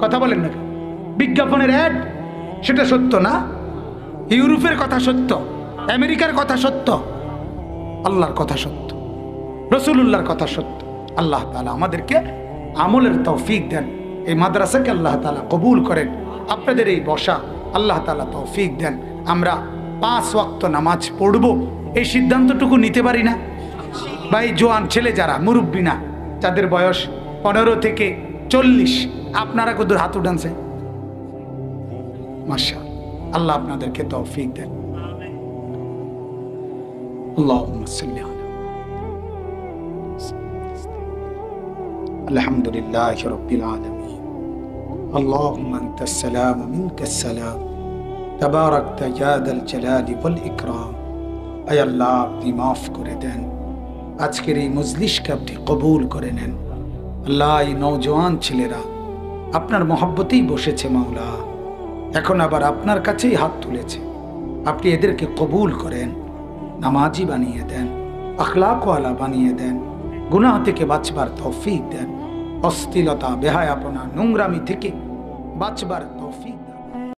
কথা বলেন না? বিজ্ঞাপনের অ্যাড সেটা সত্য না? ইউরোপের কথা সত্য, আমেরিকার কথা সত্য, আল্লাহর কথা সত্য, রাসূলুল্লাহর কথা সত্য। আল্লাহ তাআলা আমাদেরকে আমলের তৌফিক দেন। এই মাদ্রাসাকে আল্লাহ তাআলা কবুল করেন। আপনাদের এই বসা আল্লাহ তাআলা তৌফিক দেন। আমরা 5 ওয়াক্ত নামাজ পড়ব, এই সিদ্ধান্তটুকু নিতে পারি না? ভাই জোয়ান ছেলে যারা মুরব্বী না, যাদের বয়স 15 থেকে 40, আপনারা কত হাত উঠানছে? মাশাআল্লাহ, আল্লাহ আপনাদেরকে তৌফিক দেন। আল্লাহুম্মা সাল্লি আলা আলহামদুলিল্লাহি রাব্বিল আলামিন। আল্লাহুম্মা আনতাস সালাম ওয়া মিনকাস সালাম, তাবারাকতা ইয়া যাল জালালি ওয়াল ইকরাম। আয় আল্লাহ, আপনি মাফ করে দেন, আজকের এই মজলিসকে আপনি কবুল করে নেন। আল্লাহ, এই নওজোয়ান ছেলেরা আপনার মহব্বতেই বসেছে মাওলা, এখন আবার আপনার কাছেই হাত তুলেছে। আপনি এদেরকে কবুল করেন, নামাজি বানিয়ে দেন, আখলাকওয়ালা বানিয়ে দেন, গুনাহ থেকে বাঁচবার তৌফিক দেন, অশ্লীলতা, বেহায়াপনা, নোংরামি থেকে বাঁচবার তৌফিক